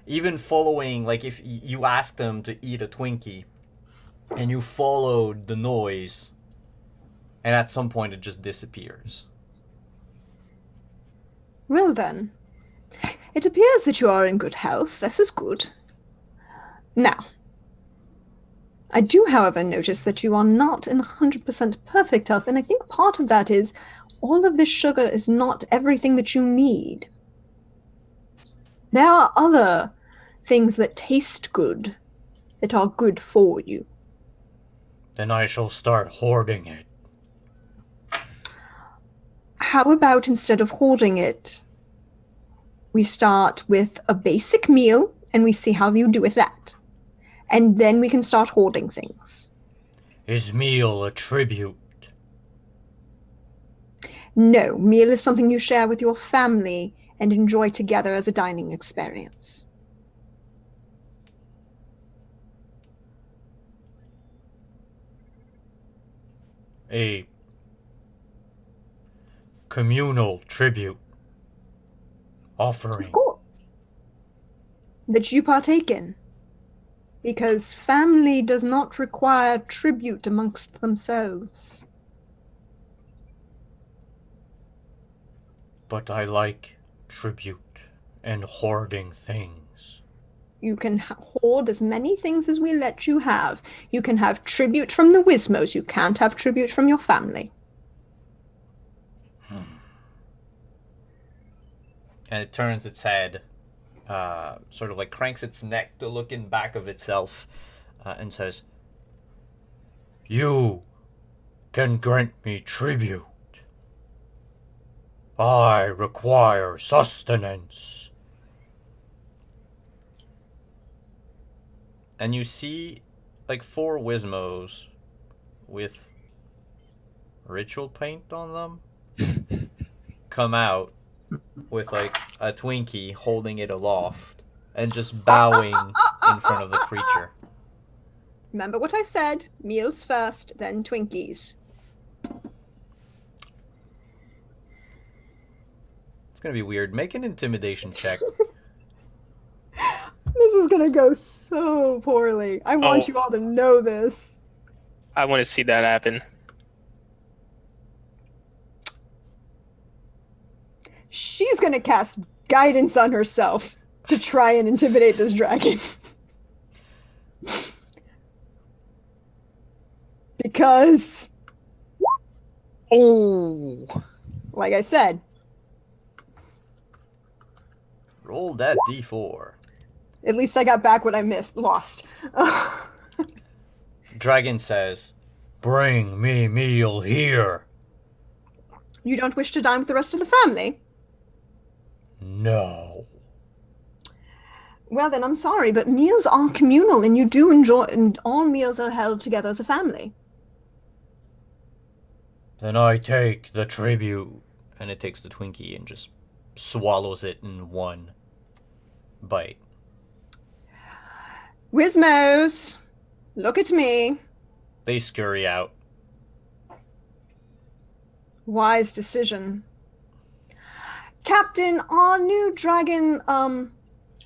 Even following, like if you ask them to eat a Twinkie and you followed the noise, and at some point it just disappears. Well then, it appears that you are in good health. This is good. Now, I do, however, notice that you are not in 100% perfect health, and I think part of that is all of this sugar is not everything that you need. There are other things that taste good, that are good for you. Then I shall start hoarding it. How about instead of hoarding it, we start with a basic meal and we see how you do with that. And then we can start hoarding things. Is meal a tribute? No, meal is something you share with your family and enjoy together as a dining experience. A communal tribute offering. Of course. That you partake in. Because family does not require tribute amongst themselves. But I like tribute and hoarding things. You can hoard as many things as we let you have. You can have tribute from the Wismos. You can't have tribute from your family. And it turns its head, sort of like cranks its neck to look in back of itself, and says, "You can grant me tribute. I require sustenance." And you see, like, 4 Wismos with ritual paint on them come out with, like, a Twinkie holding it aloft and just bowing in front of the creature. Remember what I said. Meals first, then Twinkies. It's gonna be weird. Make an intimidation check. This is gonna go so poorly. I want you all to know this. I want to see that happen. She's gonna cast guidance on herself to try and intimidate this dragon. Because, Oh, like I said, Roll that d4. at least I got back what I lost. Dragon says, "Bring me meal here." You don't wish to dine with the rest of the family? No. Well, then I'm sorry, but meals are communal, and you do enjoy, and all meals are held together as a family. Then I take the tribute. And it takes the Twinkie and just swallows it in one bite. Wismos, look at me. They scurry out. Wise decision. Captain, our new dragon,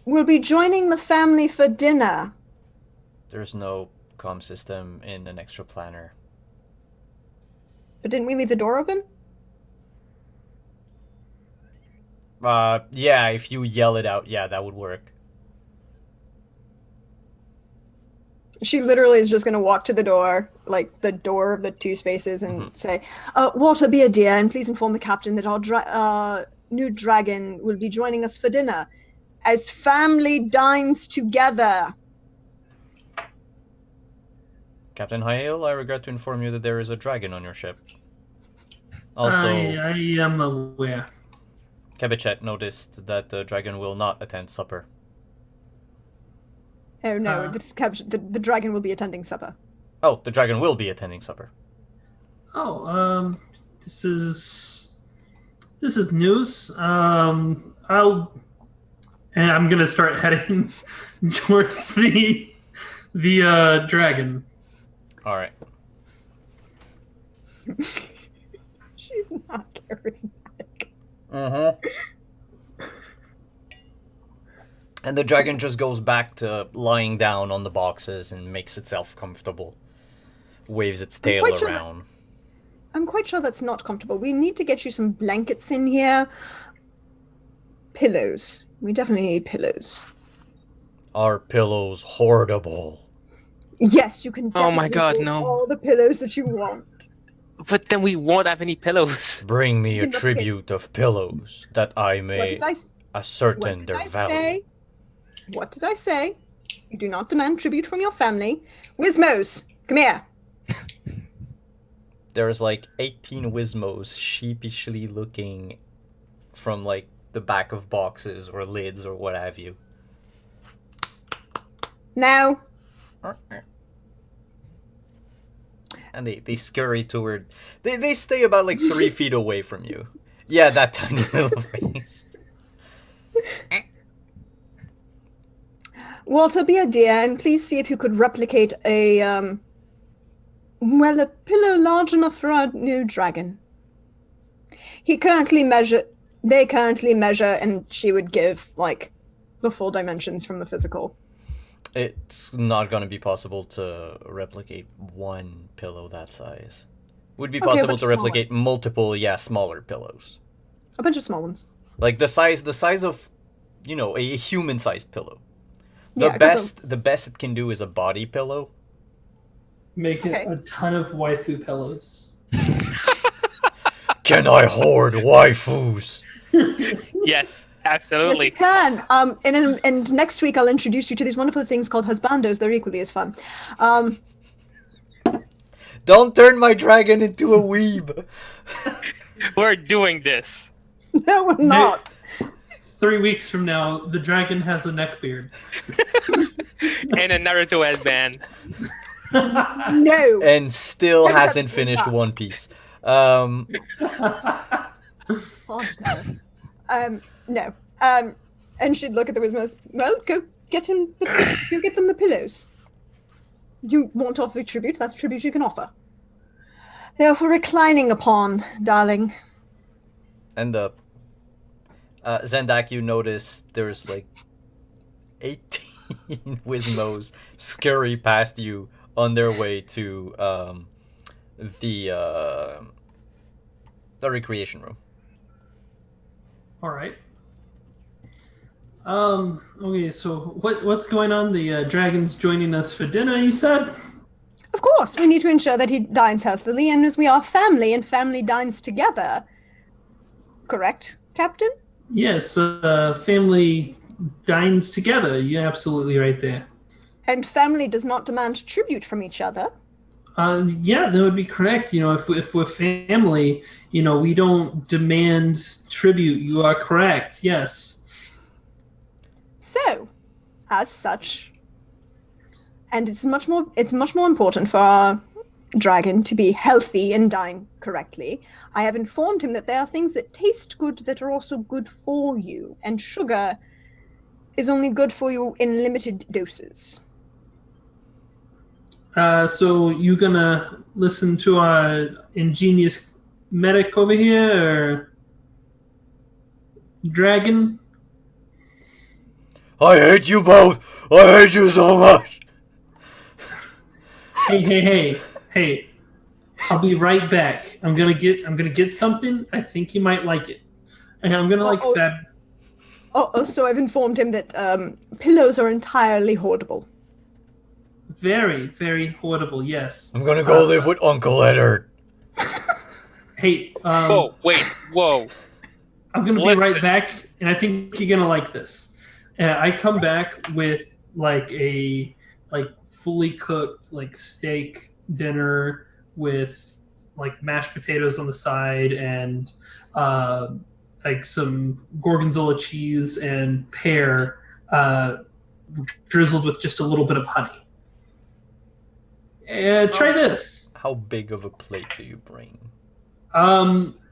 will be joining the family for dinner. There's no comm system in an extra planner. But didn't we leave the door open? Yeah, if you yell it out, yeah, that would work. She literally is just going to walk to the door, like the door of the 2 spaces, and say, "Water, be a dear, and please inform the captain that our new dragon will be joining us for dinner, as family dines together." Captain Hyale, I regret to inform you that there is a dragon on your ship. Also, I am aware. Kebichet noticed that the dragon will not attend supper. Oh no, the dragon will be attending supper. Oh, the dragon will be attending supper. Oh, this is news. And I'm gonna start heading towards the dragon. All right. She's not charismatic. Mm-hmm. And the dragon just goes back to lying down on the boxes and makes itself comfortable. Waves its tail quite sure around. I'm quite sure that's not comfortable. We need to get you some blankets in here. Pillows. We definitely need pillows. Are pillows hoardable? Yes, you can Oh definitely my God, hold no. all the pillows that you want. But then we won't have any pillows. Bring me a Look at- tribute of pillows that I What may did I s- ascertain What did their I value. say? What did I say? You do not demand tribute from your family. Wismos, come here. There's like 18 Wismos sheepishly looking from like the back of boxes or lids or what have you. Now. And they scurry toward... They stay about like 3 feet away from you. Yeah, that tiny little face. Walter, be a dear, and please see if you could replicate a pillow large enough for our new dragon. They currently measure, and she would give, like, the full dimensions from the physical. It's not gonna be possible to replicate one pillow that size. Would be Okay, possible but to small replicate ones. multiple, smaller pillows. A bunch of small ones. Like the size of, a human-sized pillow. Yeah, a couple. The best it can do is a body pillow. Make it Okay. a ton of waifu pillows. Can I hoard waifus? Yes, Yes, absolutely. you can. And next week I'll introduce you to these wonderful things called husbandos. They're equally as fun. Don't turn my dragon into a weeb. We're doing this. No, we're not. 3 weeks from now, the dragon has a neckbeard. And a Naruto headband. No. And still Never hasn't touch finished that. One Piece. God, no. No. And she'd look at the Wismos. Well, go get them the pillows. You want to offer tribute? That's tribute you can offer. They are for reclining upon, darling. And Zendak, you notice there's like 18 Wismos scurry past you on their way to the recreation room. All right. Okay, so what's going on? The dragon's joining us for dinner, you said? Of course, we need to ensure that he dines healthily, and as we are family, and family dines together. Correct, Captain? Yes, family dines together. You're absolutely right there. And family does not demand tribute from each other. Yeah, that would be correct. If we're family, we don't demand tribute. You are correct. Yes. So, as such, and it's much more important for our dragon to be healthy and dine correctly. I have informed him that there are things that taste good that are also good for you, and sugar is only good for you in limited doses. So you gonna listen to our ingenious medic over here, or dragon? I hate you both. I hate you so much. Hey! I'll be right back. I'm gonna get something. I think you might like it, and I'm gonna like Uh-oh. fab. So I've informed him that pillows are entirely hoardable. Very, very horrible. Yes. I'm gonna go live with Uncle Eddard. Hey. Whoa. I'm gonna be Listen. right back, and I think you're gonna like this. I come back with like a fully cooked steak dinner with mashed potatoes on the side and some gorgonzola cheese and pear drizzled with just a little bit of honey. Try this. How big of a plate do you bring?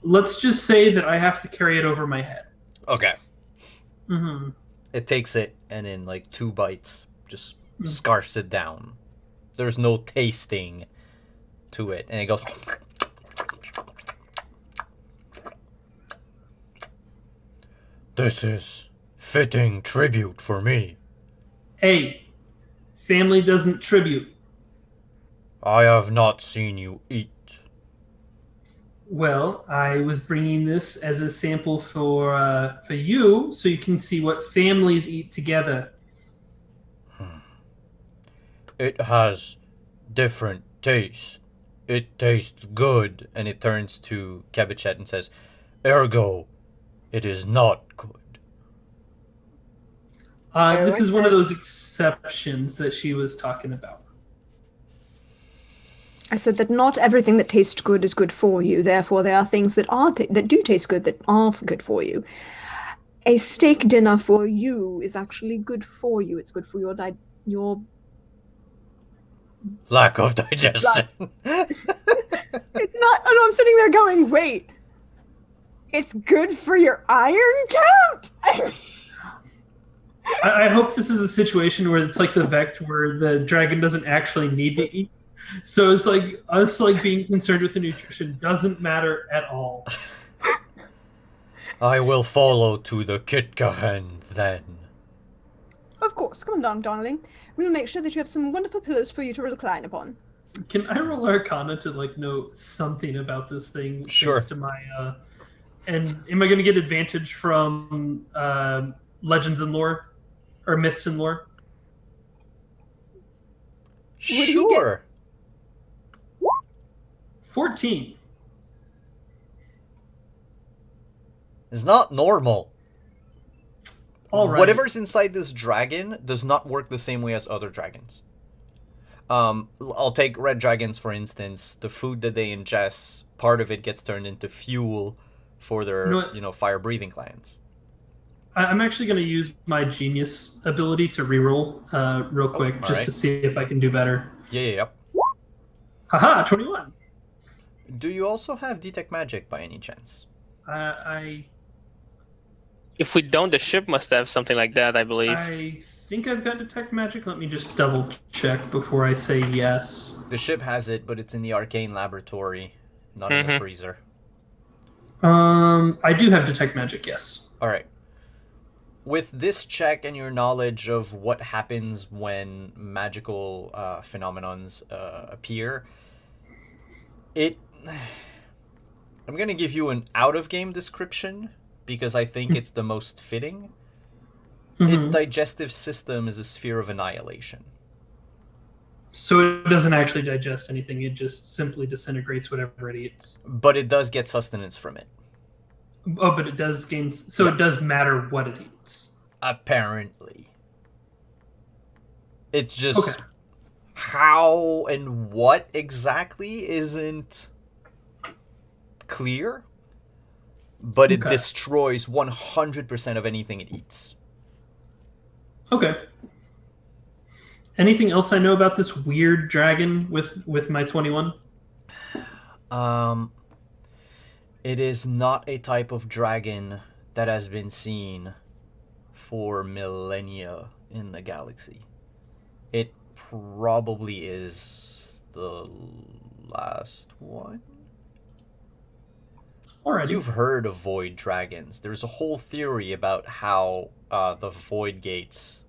Let's just say that I have to carry it over my head. Okay. Mm-hmm. It takes it and in like 2 bites just scarfs it down. There's no tasting to it, and it goes. This is fitting tribute for me. Hey, family doesn't tribute. I have not seen you eat. Well, I was bringing this as a sample for you, so you can see what families eat together. It has different taste. It tastes good. And it turns to Kebichet and says, Ergo, it is not good. This is one of said- those exceptions that she was talking about. I said that not everything that tastes good is good for you. Therefore, there are things that that do taste good that are good for you. A steak dinner for you is actually good for you. It's good for your. Lack of digestion. It's not. Oh no! I'm sitting there going, wait. It's good for your iron count. I hope this is a situation where it's like the Vect, where the dragon doesn't actually need to eat. So it's like us like being concerned with the nutrition doesn't matter at all. I will follow to the Kitkahen then. Of course, come along, darling. We'll make sure that you have some wonderful pillows for you to recline upon. Can I roll Arcana to like know something about this thing? Sure. Thanks to my and am I going to get advantage from legends and lore or myths and lore? he Sure. 14. It's not normal. All right. Whatever's inside this dragon does not work the same way as other dragons. I'll take red dragons, for instance. The food that they ingest, part of it gets turned into fuel for their, You know what? fire-breathing glands. I'm actually going to use my genius ability to reroll real quick, just alright. to see if I can do better. Yeah. Haha, 21. Do you also have detect magic by any chance? If we don't, the ship must have something like that, I believe. I think I've got detect magic. Let me just double check before I say yes. The ship has it, but it's in the arcane laboratory, not in the Mhm. freezer. I do have detect magic. Yes. All right. With this check and your knowledge of what happens when magical phenomenons appear, I'm going to give you an out-of-game description because I think it's the most fitting. Its Mhm. digestive system is a sphere of annihilation. So it doesn't actually digest anything. It just simply disintegrates whatever it eats. But it does get sustenance from it. Oh, but it does gain. So it does matter what it eats. Apparently. It's just Okay. how and what exactly isn't clear, but it Okay. destroys 100% of anything it eats. Okay. Anything else I know about this weird dragon with my 21? It is not a type of dragon that has been seen for millennia in the galaxy. It probably is the last one. Alrighty. You've heard of void dragons. There's a whole theory about how the void gates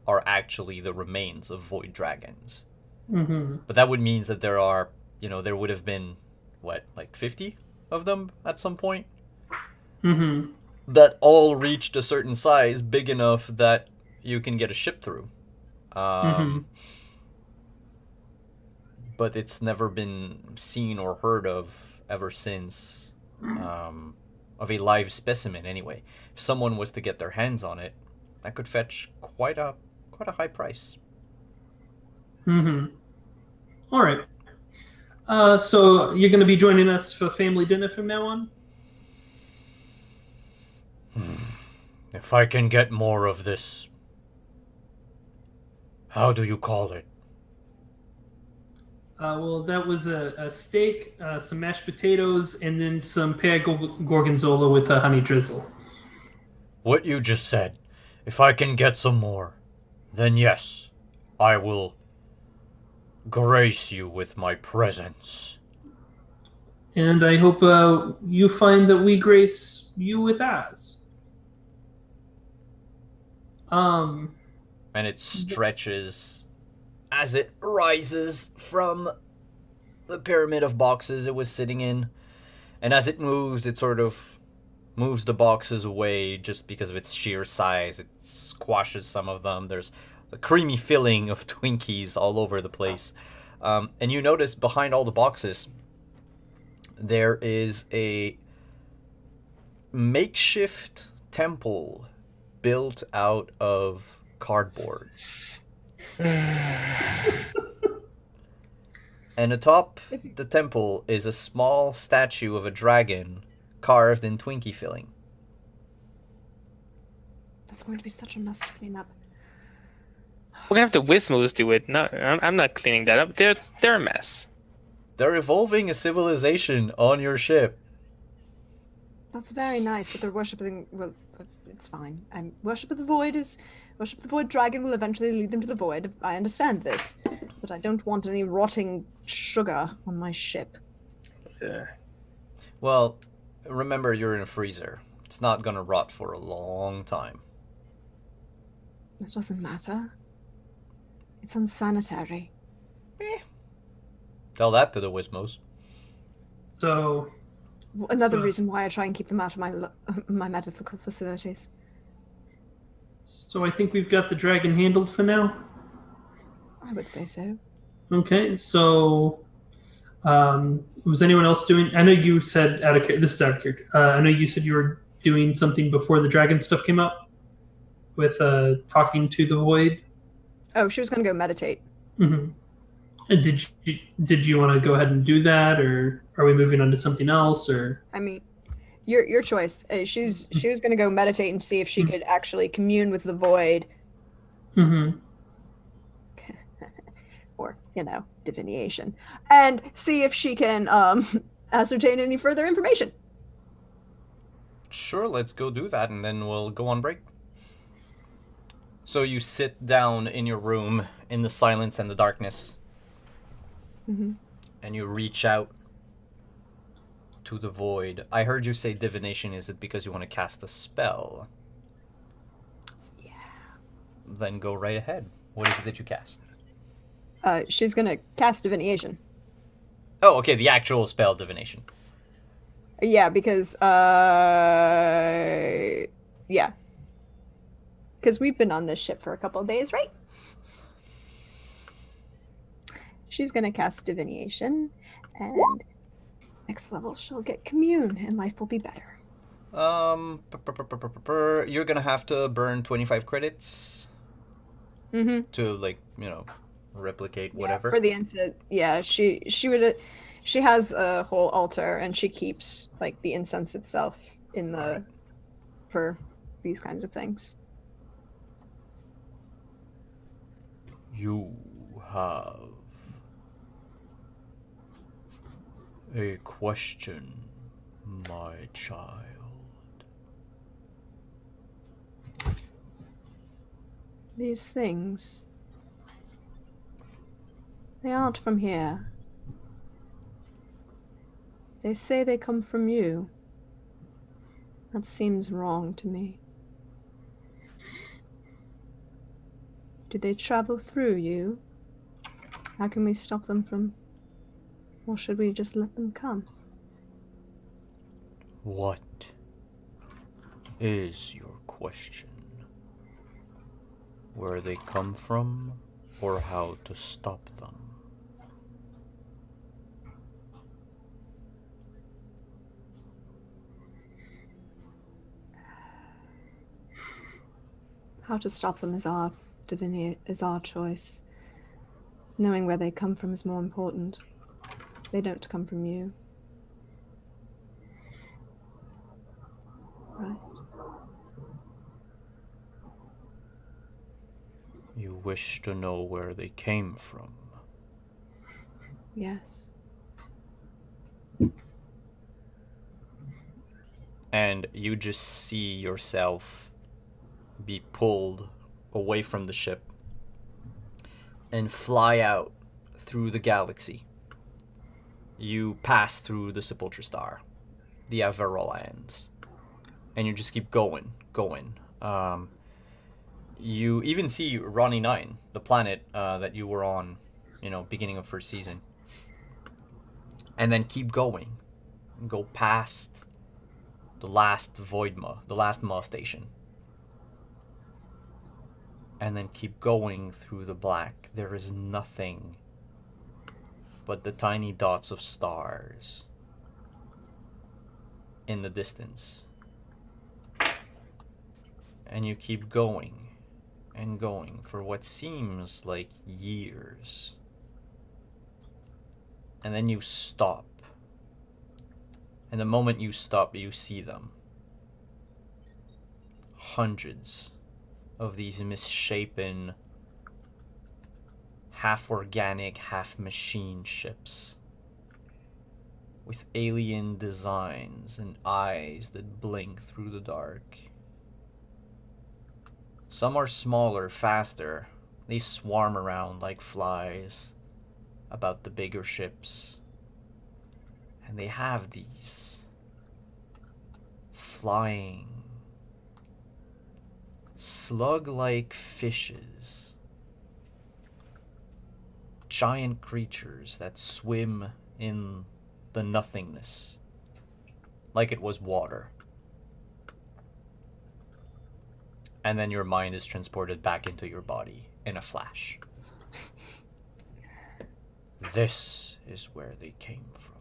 are actually the remains of void dragons. Mm-hmm. But that would mean that there are, there would have been, like 50 of them at some point? Mm-hmm. That all reached a certain size, big enough that you can get a ship through. But it's never been seen or heard of ever since, of a live specimen anyway. If someone was to get their hands on it, that could fetch quite a high price. Mm-hmm. All right. So you're going to be joining us for family dinner from now on? If I can get more of this, how do you call it? Well, that was a steak, some mashed potatoes, and then some pear gorgonzola with a honey drizzle. what you just said. If I can get some more, then yes, I will grace you with my presence. And I hope you find that we grace you with ours. And it stretches as it rises from the pyramid of boxes it was sitting in. And as it moves, it sort of moves the boxes away just because of its sheer size. It squashes some of them. There's a creamy filling of Twinkies all over the place. And you notice behind all the boxes, there is a makeshift temple built out of cardboard. And atop the temple is a small statue of a dragon carved in Twinkie filling. That's going to be such a mess to clean up. We're gonna have the Wismos do it. No, I'm not cleaning that up. They're a mess. They're evolving a civilization on your ship. That's very nice, but they're worshipping. Well, it's fine. Worship of the void dragon will eventually lead them to the void. I understand this, but I don't want any rotting sugar on my ship. Well, remember you're in a freezer. It's not gonna rot for a long time. It doesn't matter. It's unsanitary. Tell that to the Wismos. So, Another So- reason why I try and keep them out of my medical facilities. so I think we've got the dragon handled for now. I would say so. Okay, so was anyone else doing? I know you said this is out of character. I know you said you were doing something before the dragon stuff came up with talking to the void. Oh, she was going to go meditate. Mm-hmm. And did you want to go ahead and do that, or are we moving on to something else? Or I mean, your choice. She was going to go meditate and see if she could actually commune with the void, mm-hmm. or divination, and see if she can ascertain any further information. Sure, let's go do that, and then we'll go on break. So you sit down in your room in the silence and the darkness, and you reach out to the void. I heard you say divination. Is it because you want to cast a spell? Yeah. Then go right ahead. What is it that you cast? She's going to cast divination. Oh, okay, the actual spell divination. Yeah, because because we've been on this ship for a couple of days, right? She's gonna cast divination, and next level she'll get commune, and life will be better. You're gonna have to burn 25 credits to replicate whatever. For the incense. Yeah, she has a whole altar, and she keeps the incense itself in the for these kinds of things. You have a question, my child. These things, they aren't from here. They say they come from you. That seems wrong to me. Did they travel through you? How can we stop them from... Or should we just let them come? What is your question? Where they come from, or how to stop them? How to stop them is our choice. Knowing where they come from is more important. They don't come from you. Right. You wish to know where they came from. Yes. And you just see yourself be pulled away from the ship and fly out through the galaxy. You pass through the Sepulchre Star, the Averrolands, and you just keep going. You even see Ronnie 9, the planet that you were on, beginning of first season. And then keep going. Go past the last Voidma, the last Maw station. And then keep going through the black. There is nothing but the tiny dots of stars in the distance. And you keep going and going for what seems like years. And then you stop. And the moment you stop, you see them. Hundreds of these misshapen, half-organic, half-machine ships with alien designs and eyes that blink through the dark. Some are smaller, faster. They swarm around like flies about the bigger ships. And they have these flying, slug-like fishes. Giant creatures that swim in the nothingness, like it was water. And then your mind is transported back into your body in a flash. This is where they came from.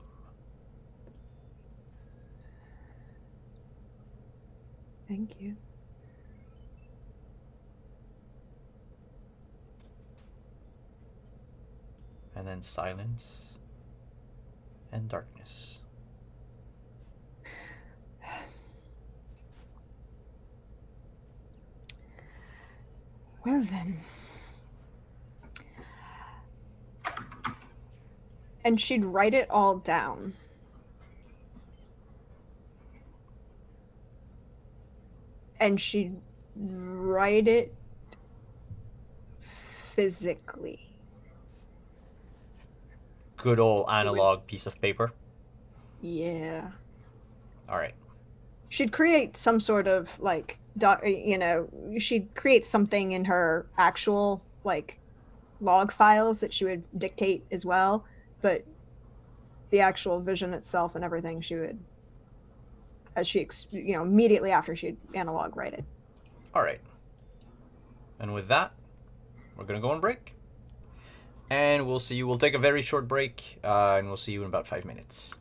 Thank you. And then silence and darkness. Well then. And she'd write it all down. And she'd write it physically. Good old analog piece of paper. Yeah. All right. She'd create some sort of she'd create something in her actual log files that she would dictate as well, but the actual vision itself and everything she would, as she immediately after she'd analog write it. All right. And with that, we're gonna go on break, and we'll see you. We'll take a very short break, and we'll see you in about 5 minutes.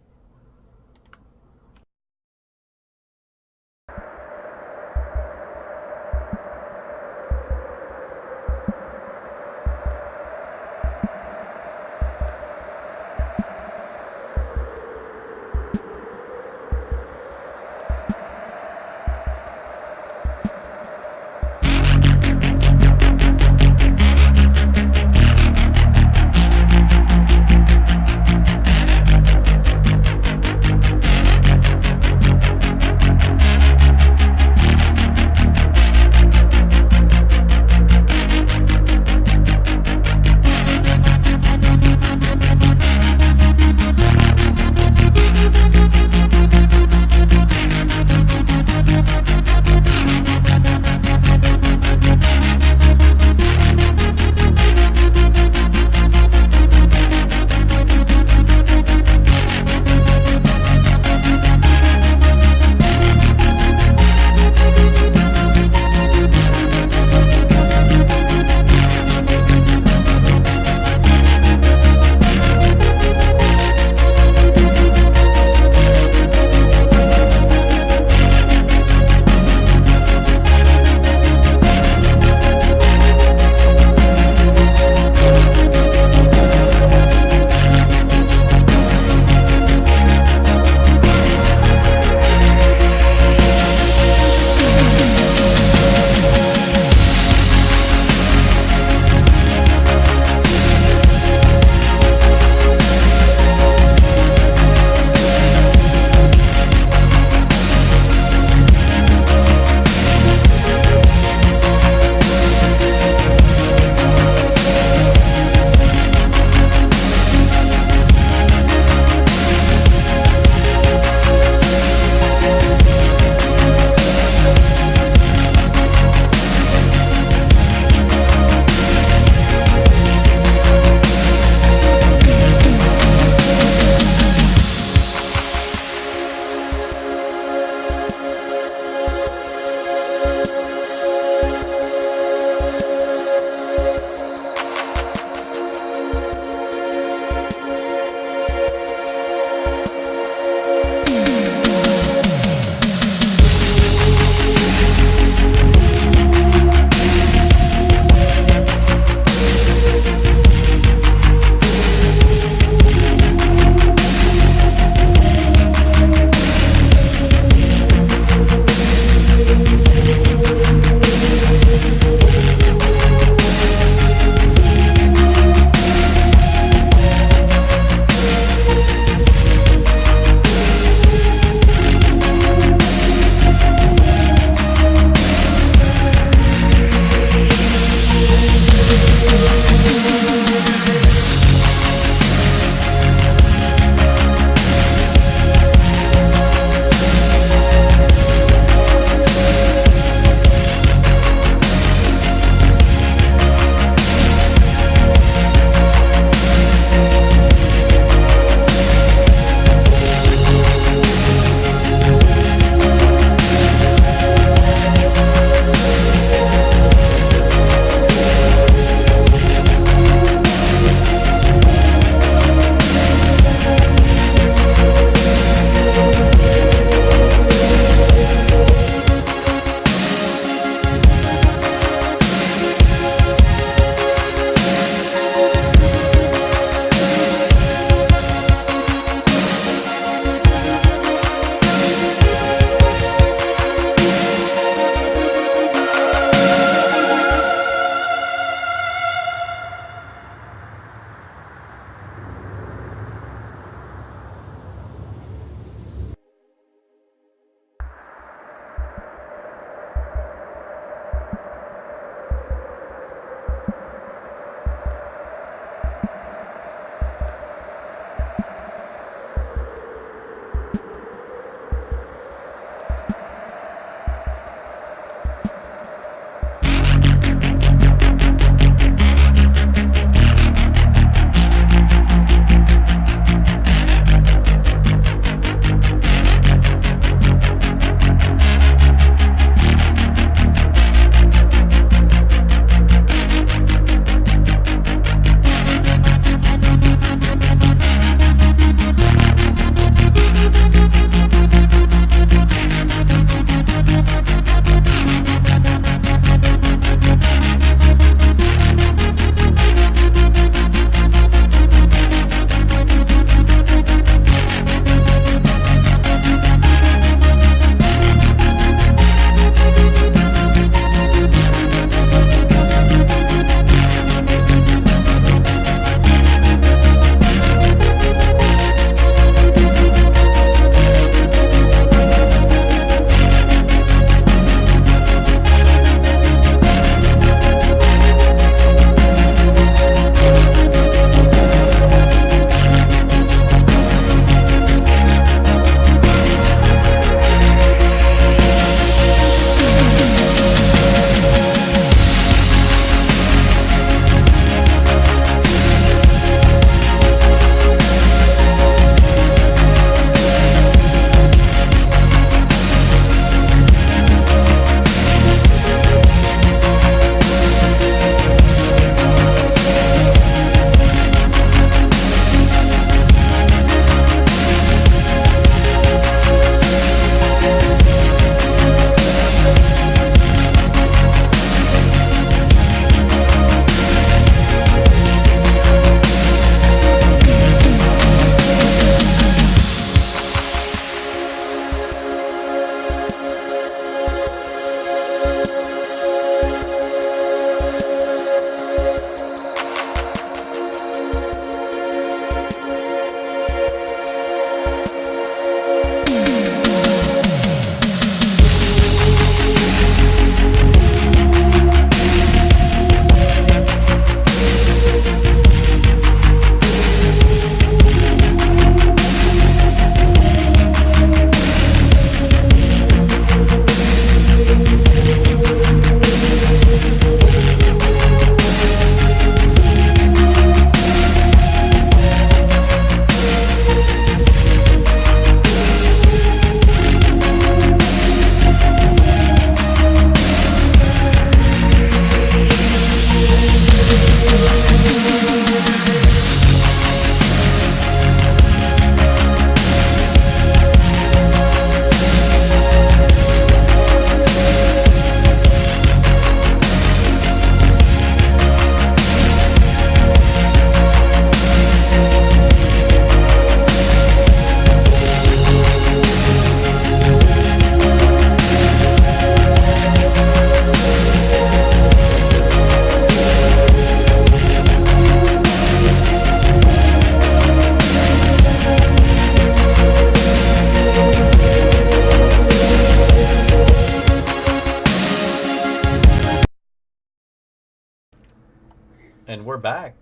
And we're back.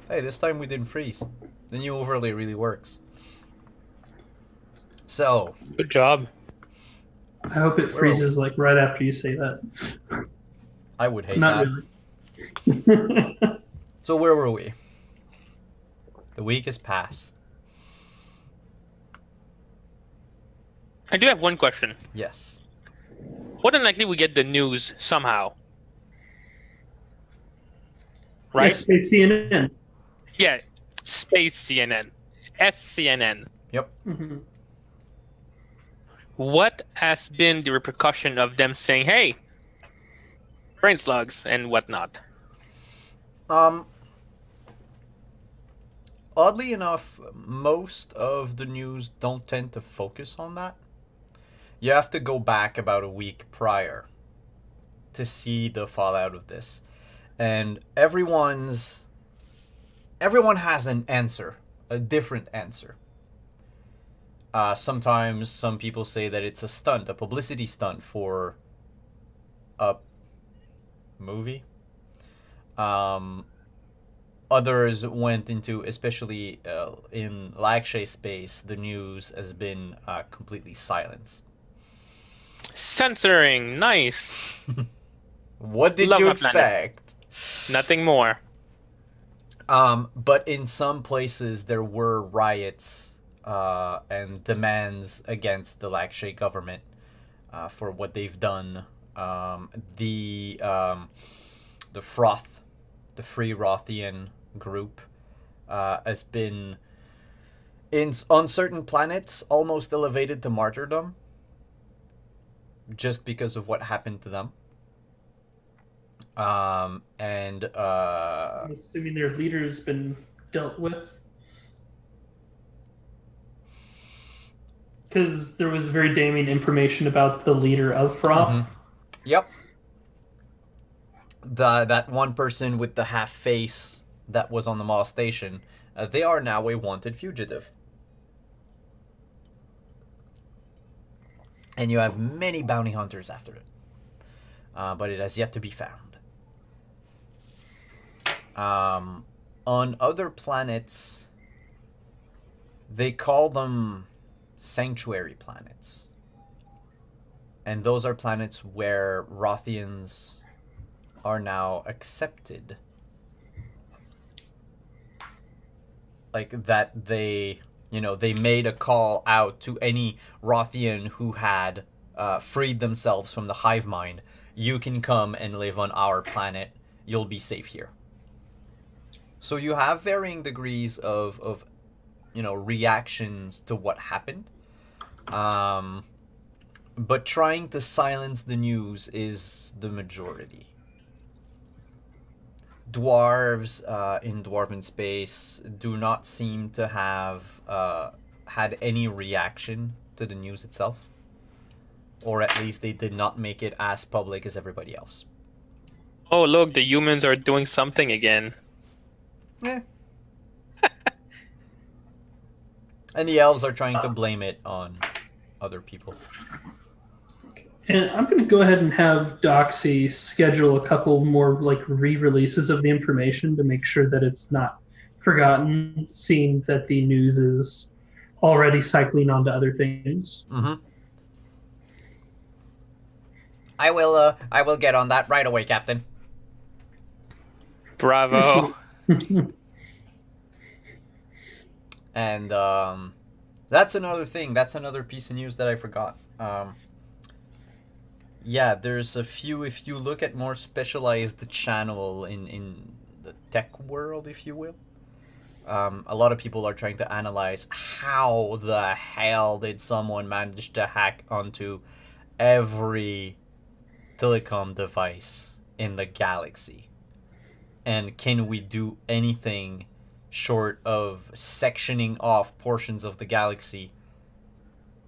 Hey, this time we didn't freeze. The new overlay really works. So, Good job. I hope it freezes like right after you say that. I would hate Not that. really. So where were we? The week has passed. I do have one question. Yes. More than likely we get the news somehow. Yeah, Right? Space CNN. Yeah. Space CNN. SCNN. Yep. Mhm. What has been the repercussion of them saying, hey, brain slugs and whatnot? Oddly enough, most of the news don't tend to focus on that. You have to go back about a week prior to see the fallout of this. And everyone has an answer, a different answer. Sometimes some people say that it's a stunt, a publicity stunt for a movie. Others went into, especially in Lakshay space, the news has been completely silenced. Censoring. Nice. What did Love you my planet. expect? Nothing more. But in some places there were riots and demands against the Lakshay government for what they've done. The Froth, the Free Rothian group, has been on certain planets almost elevated to martyrdom just because of what happened to them. I'm assuming their leader's been dealt with. Because there was very damning information about the leader of Froth. Mhm. Yep. That one person with the half face that was on the Mall station, they are now a wanted fugitive. And you have many bounty hunters after it. But it has yet to be found. On other planets, they call them sanctuary planets. And those are planets where Rothians are now accepted. Like that they made a call out to any Rothian who had freed themselves from the hive mind. You can come and live on our planet. You'll be safe here. So you have varying degrees of reactions to what happened. But trying to silence the news is the majority. Dwarves in Dwarven space do not seem to have had any reaction to the news itself. Or at least they did not make it as public as everybody else. Oh, look, the humans are doing something again. Yeah. And the elves are trying to blame it on other people. And I'm going to go ahead and have Doxy schedule a couple more re-releases of the information to make sure that it's not forgotten, seeing that the news is already cycling onto other things. Mm-hmm. I will get on that right away, Captain. Bravo. And that's another thing. That's another piece of news that I forgot. Yeah, there's a few. If you look at more specialized channel in the tech world, if you will, a lot of people are trying to analyze how the hell did someone manage to hack onto every telecom device in the galaxy, and can we do anything short of sectioning off portions of the galaxy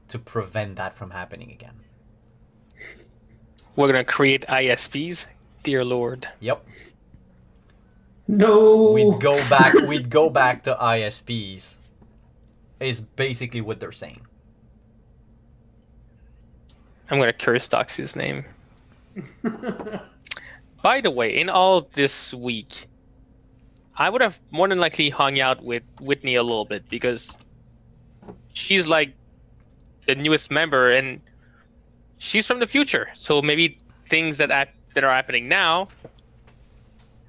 to prevent that from happening again? We're going to create ISPs? Dear Lord. Yep. No. We'd go back to ISPs. Is basically what they're saying. I'm going to curse Doxy's name. By the way, in all this week, I would have more than likely hung out with Whitney a little bit because she's like the newest member and she's from the future. So maybe things that are happening now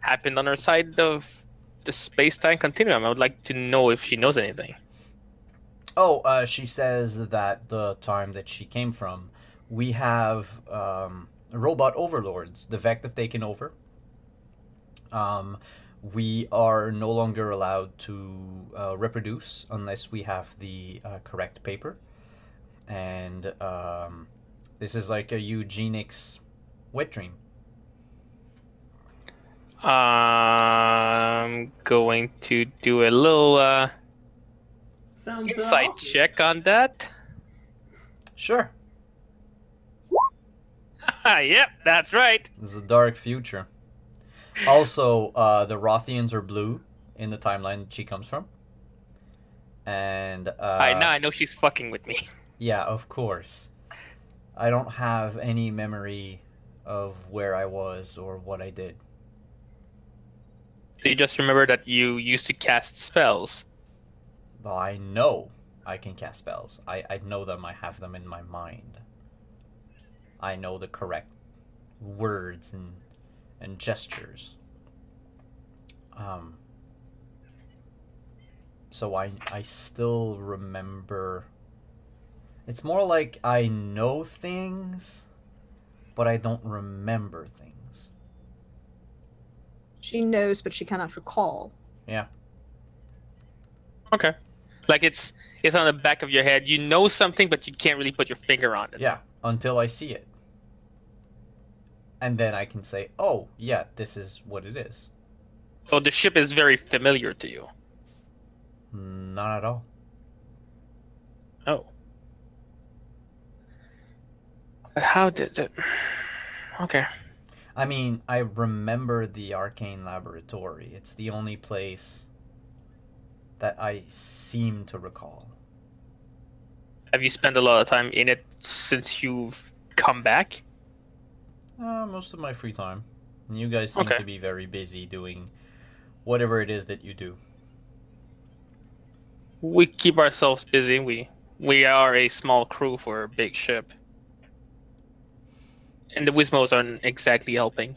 happened on her side of the space-time continuum. I would like to know if she knows anything. Oh, she says that the time that she came from, we have robot overlords. The Vect have taken over. We are no longer allowed to reproduce unless we have the correct paper. And this is like a eugenics wet dream. I'm going to do a little Sounds insight awful. check on that. Sure. Yep, that's right. This is a dark future. Also, the Rothians are blue in the timeline that she comes from. And Now I know she's fucking with me. yeah, of course. I don't have any memory of where I was or what I did. So you just remember that you used to cast spells. Well, I know I can cast spells. I know them. I have them in my mind. I know the correct words and gestures. So I still remember. It's more like I know things, but I don't remember things. She knows, but she cannot recall. Yeah. Okay. Like it's on the back of your head. You know something, but you can't really put your finger on it. Yeah, until I see it. And then I can say, oh, yeah, this is what it is. So the ship is very familiar to you. Not at all. Oh. But how did it... Okay. I mean, I remember the Arcane Laboratory. It's the only place that I seem to recall. Have you spent a lot of time in it since you've come back? Most of my free time. You guys seem Okay. to be very busy doing whatever it is that you do. We keep ourselves busy. We are a small crew for a big ship. And the Wismos aren't exactly helping.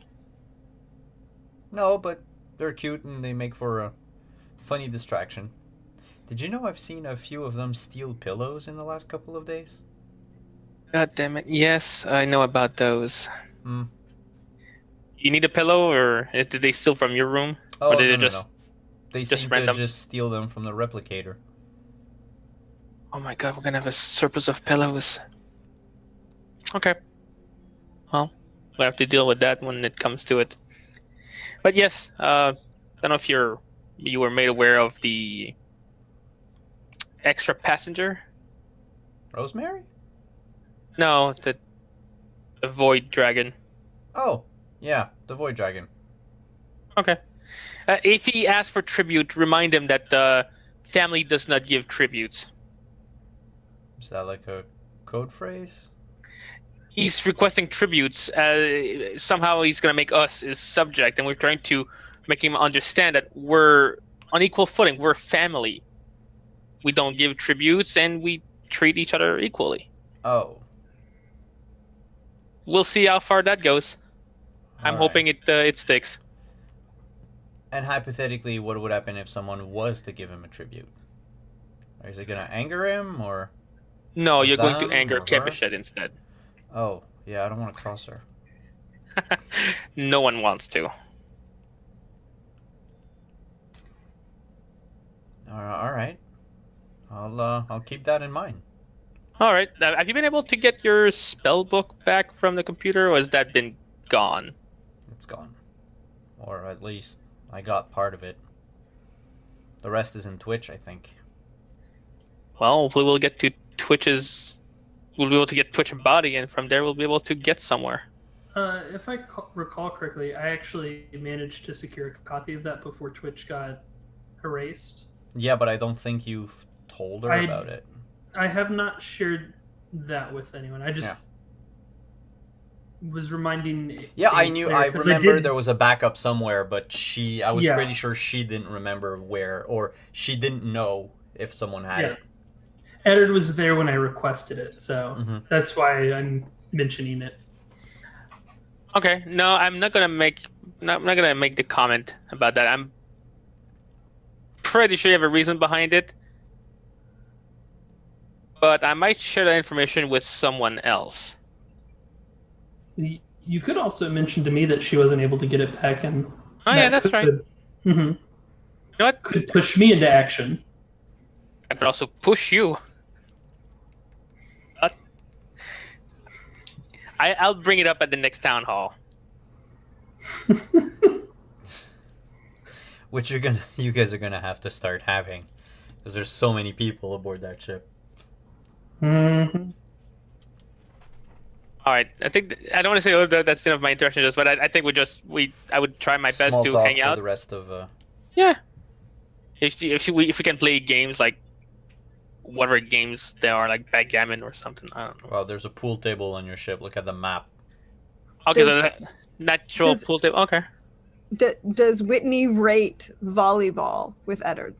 No, but they're cute and they make for a funny distraction. Did you know I've seen a few of them steal pillows in the last couple of days? God damn it. Yes, I know about those. Hmm. You need a pillow, or did they steal from your room? Oh, Or did no, it no, just... no. They just seem random? to just steal them from the replicator. Oh my god, we're gonna have a surplus of pillows. Okay. Well, we'll have to deal with that when it comes to it. But yes, I don't know if you were made aware of the extra passenger. Rosemary? No, the Void Dragon. Oh, yeah, the Void Dragon. Okay. If he asks for tribute, remind him that the family does not give tributes. Is that like a code phrase? He's requesting tributes. Somehow he's going to make us his subject, and we're trying to make him understand that we're on equal footing. We're family. We don't give tributes, and we treat each other equally. Oh. We'll see how far that goes. I'm Alright. hoping it sticks. And hypothetically, what would happen if someone was to give him a tribute? Is it gonna anger him, or... No, you're going to Them anger or her? Kepichet instead. Oh, yeah, I don't want to cross her. No one wants to. Alright. I'll keep that in mind. All right. Have you been able to get your spell book back from the computer, or has that been gone? It's gone. Or at least, I got part of it. The rest is in Twitch, I think. Well, hopefully we'll get to Twitch's. We'll be able to get Twitch body, and from there we'll be able to get somewhere. If I recall correctly, I actually managed to secure a copy of that before Twitch got erased. Yeah, but I don't think you've told her about it. I have not shared that with anyone. I just Yeah. was reminding. Yeah, I a knew. player, I 'cause remember did- there was a backup somewhere, but I was Yeah. pretty sure she didn't remember where, or she didn't know if someone had Yeah. it. Eddard was there when I requested it, so Mhm. that's why I'm mentioning it. Okay, no, I'm not gonna make the comment about that. I'm pretty sure you have a reason behind it, but I might share that information with someone else. You could also mention to me that she wasn't able to get it back, and Oh yeah, that's right. You hmm know what? Could push me into action. I could also push you. But I'll bring it up at the next town hall. Which you guys are gonna have to start having, because there's so many people aboard that ship. Mm-hmm. All right, I think I don't want to say that's the end of my interaction, just but I think I would try my best Small to talk hang for out. the rest of. Yeah, if we can play games like whatever games there are, like backgammon or something. I don't know. Well, there's a pool table on your ship. Look at the map. Okay, Does- so natural pool table. Okay. Does Whitney rate volleyball with Eddard?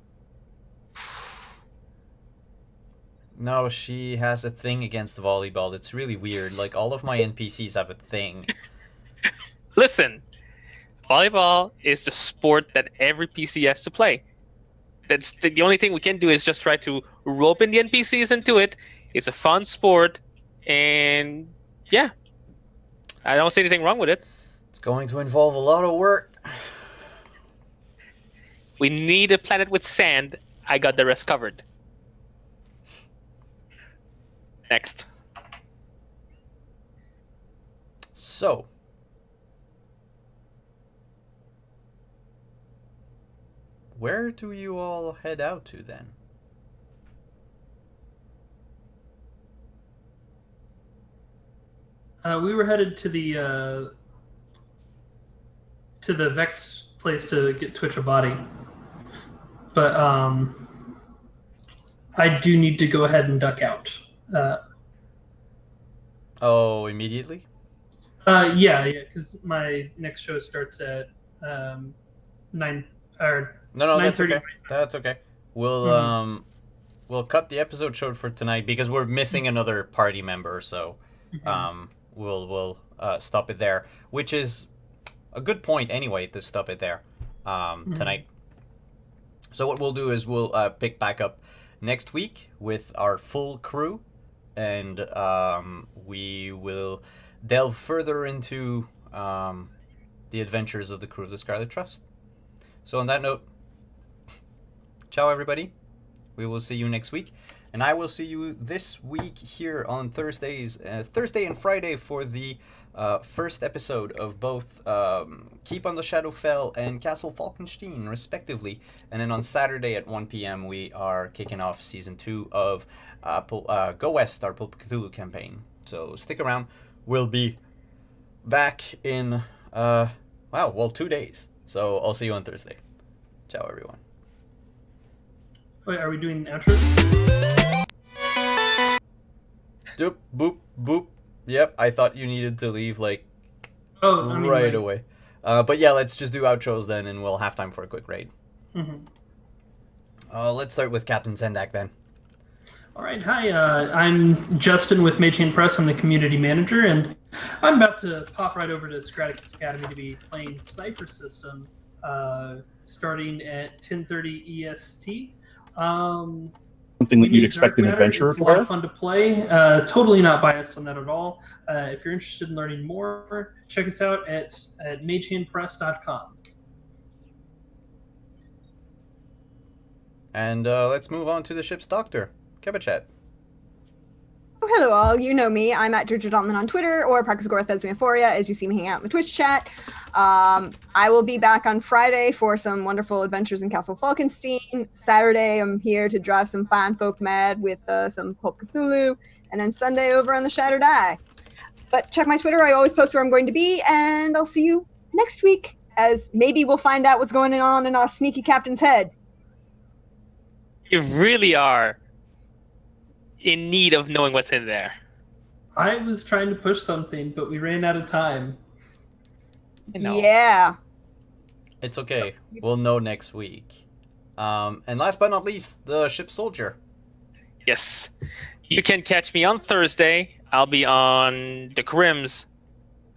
No, she has a thing against volleyball. It's really weird. Like, all of my NPCs have a thing. Listen, volleyball is the sport that every PC has to play. That's the only thing we can do is just try to rope in the NPCs into it. It's a fun sport, and yeah, I don't see anything wrong with it. It's going to involve a lot of work. We need a planet with sand. I got the rest covered. Next. So, where do you all head out to then? We were headed to the Vex place to get Twitch a body, but I do need to go ahead and duck out. Oh, immediately? Yeah, because my next show starts at 9 or No, that's 9:30. okay. That's okay. We'll Mhm. we'll cut the episode short for tonight because we're missing another party member. So, we'll stop it there, which is a good point anyway to stop it there tonight. So what we'll do is we'll pick back up next week with our full crew, and we will delve further into the adventures of the crew of the Scarlet Trust. So on that note, ciao everybody. We will see you next week. And I will see you this week here on Thursday and Friday for the first episode of both Keep on the Shadowfell and Castle Falkenstein, respectively. And then on Saturday at 1 p.m. we are kicking off Season 2 of Go West, our Pulp Cthulhu campaign. So stick around. We'll be back in, 2 days. So I'll see you on Thursday. Ciao, everyone. Wait, are we doing the outro? Doop, boop, boop. Yep, I thought you needed to leave, like, Oh, I mean, right like- away. But yeah, let's just do outros then, and we'll have time for a quick raid. Mhm. Let's start with Captain Zendak then. All right, hi. I'm Justin with Mage Hand Press. I'm the community manager, and I'm about to pop right over to Scraticus Academy to be playing Cypher System, starting at 10:30 EST. Something that you'd expect an adventurer It's a lot player? of fun to play. Totally not biased on that at all. If you're interested in learning more, check us out at magehandpress.com. And let's move on to the ship's doctor, Kebachet. Oh, hello all, you know me. I'm at Georgia Donlan on Twitter or Praxagora Thesmophoria as you see me hang out in the Twitch chat. I will be back on Friday for some wonderful adventures in Castle Falkenstein. Saturday, I'm here to drive some fine folk mad with some Pulp Cthulhu. And then Sunday over on the Shattered Eye. But check my Twitter, I always post where I'm going to be, and I'll see you next week as maybe we'll find out what's going on in our sneaky captain's head. You really are in need of knowing what's in there. I was trying to push something, but we ran out of time. Yeah. It's okay. We'll know next week. And last but not least, the ship soldier. Yes. You can catch me on Thursday. I'll be on the Grims.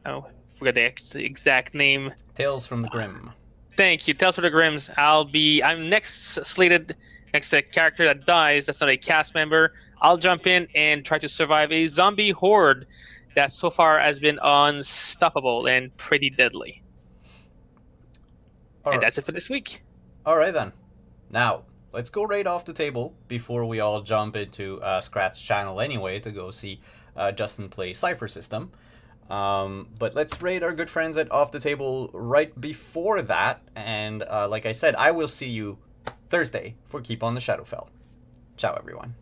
Oh, forget the exact name. Tales from the Grim. Thank you. Tales for the Grims. I'm next slated next character that dies. That's not a cast member. I'll jump in and try to survive a zombie horde that so far has been unstoppable and pretty deadly. All And right. that's it for this week. All right then. Now, let's go right off the table before we all jump into Scrat's channel anyway to go see Justin play Cypher System. But let's raid our good friends at Off the Table right before that. And like I said, I will see you Thursday for Keep on the Shadowfell. Ciao, everyone.